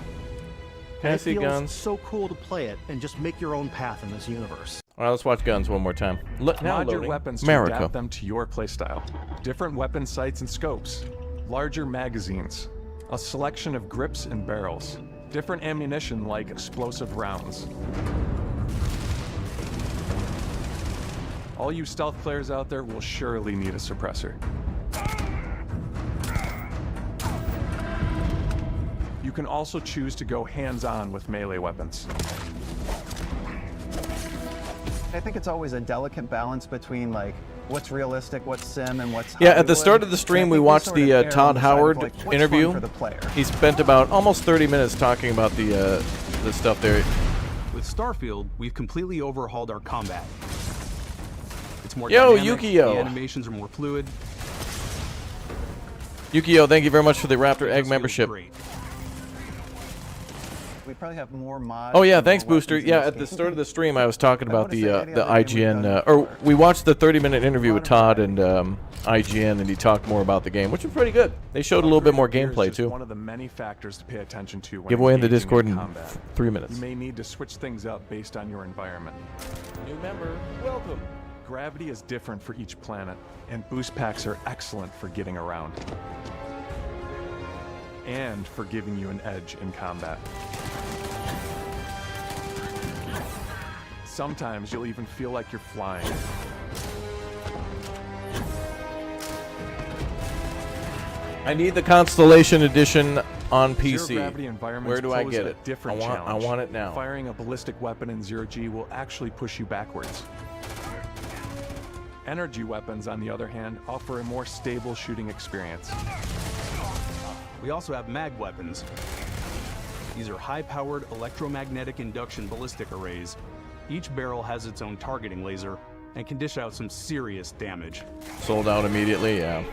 Can I it see feels guns? so cool to play it and just make your own path in this universe. All right, let's watch guns one more time. Now Mod your loading. weapons to America. adapt them to your playstyle. Different weapon sights and scopes, larger magazines, a selection of grips and barrels, different ammunition like explosive rounds. All you stealth players out there will surely need a suppressor. You can also choose to go hands-on with melee weapons. I think it's always a delicate balance between like what's realistic, what's sim, and what's Yeah, at the start of the stream, we watched the Todd Howard interview. He spent about almost 30 minutes talking about the stuff there. With Starfield, we've completely overhauled our combat. It's more Yo, dynamic, Yukio. the animations are more fluid. Yukio, thank you very much for the Raptor Egg membership. We probably have more mods. Oh yeah, thanks Booster. Yeah, at the start of the stream I was talking about the IGN, or we watched the 30-minute interview with Todd and IGN, and he talked more about the game, which was pretty good. They showed a little bit more gameplay too. One of the many factors to pay attention to when Giveaway in the engaging Discord in combat. 3 minutes. You may need to switch things up based on your environment. New member, welcome. Gravity is different for each planet, and boost packs are excellent for getting around. And for giving you an edge in combat. Sometimes you'll even feel like you're flying. I need the Constellation Edition on PC. Zero-gravity environments Where do I pose get a it? different I challenge. want it now. Firing a ballistic weapon in zero-G will actually push you backwards. Energy weapons, on the other hand, offer a more stable shooting experience. We also have mag weapons. These are high-powered electromagnetic induction ballistic arrays. Each barrel has its own targeting laser and can dish out some serious damage. Sold out immediately, yeah.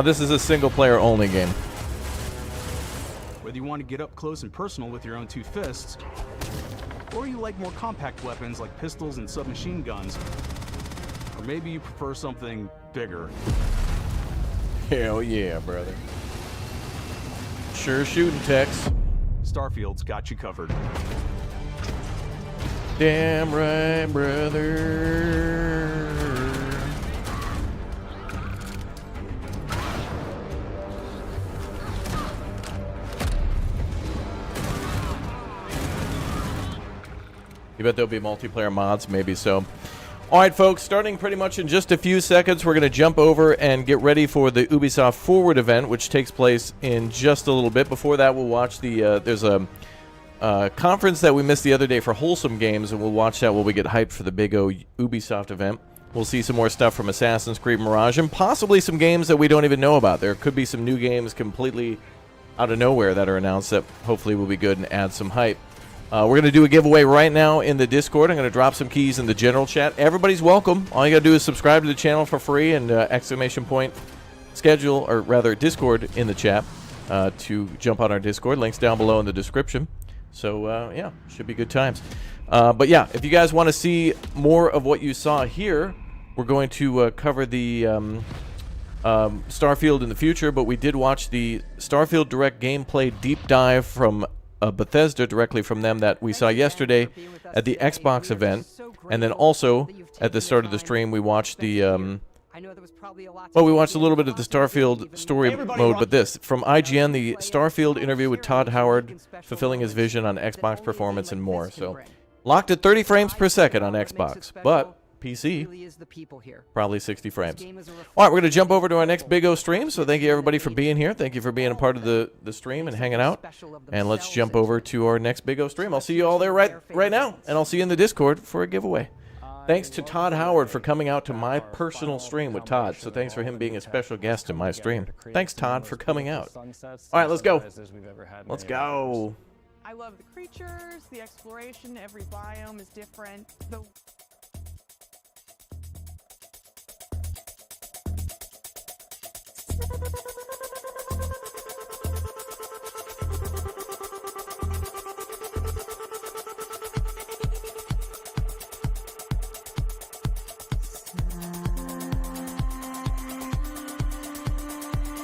This is a single-player only game. Whether you want to get up close and personal with your own two fists, or you like more compact weapons like pistols and submachine guns, or maybe you prefer something bigger. Hell yeah, brother. Sure shooting, Tex. Starfield's got you covered. Damn right, brother. You bet there'll be multiplayer mods? Maybe so. All right, folks, starting pretty much in just a few seconds, we're going to jump over and get ready for the Ubisoft Forward event, which takes place in just a little bit. Before that, we'll watch the, there's a conference that we missed the other day for Wholesome Games, and we'll watch that while we get hyped for the big Ubisoft event. We'll see some more stuff from Assassin's Creed Mirage, and possibly some games that we don't even know about. There could be some new games completely out of nowhere that are announced that hopefully will be good and add some hype. We're going to do a giveaway right now in the Discord. I'm going to drop some keys in the general chat. Everybody's welcome. All you got to do is subscribe to the channel for free and exclamation point schedule, or rather Discord in the chat to jump on our Discord. Links down below in the description. So, yeah, should be good times. But, yeah, if you guys want to see more of what you saw here, we're going to cover the Starfield in the future. But we did watch the Starfield Direct gameplay deep dive from Bethesda, directly from them, that we saw yesterday at the Xbox event. And then also, at the start of the stream, we watched the... well, we watched a little bit of the Starfield story mode, but this, from IGN, the Starfield interview with Todd Howard, fulfilling his vision on Xbox performance and more. So, locked at 30 frames per second on Xbox, but PC, probably 60 frames. All right, we're going to jump over to our next Big O stream, so thank you everybody for being here. Thank you for being a part of the stream and hanging out. And let's jump over to our next Big O stream. I'll see you all there right now, and I'll see you in the Discord for a giveaway. Thanks to Todd Howard for coming out to my personal stream with Todd. So thanks for him being a special guest in my stream. Thanks, Todd, for coming out. All right, let's go. Let's go. I love the creatures, the exploration. Every biome is different.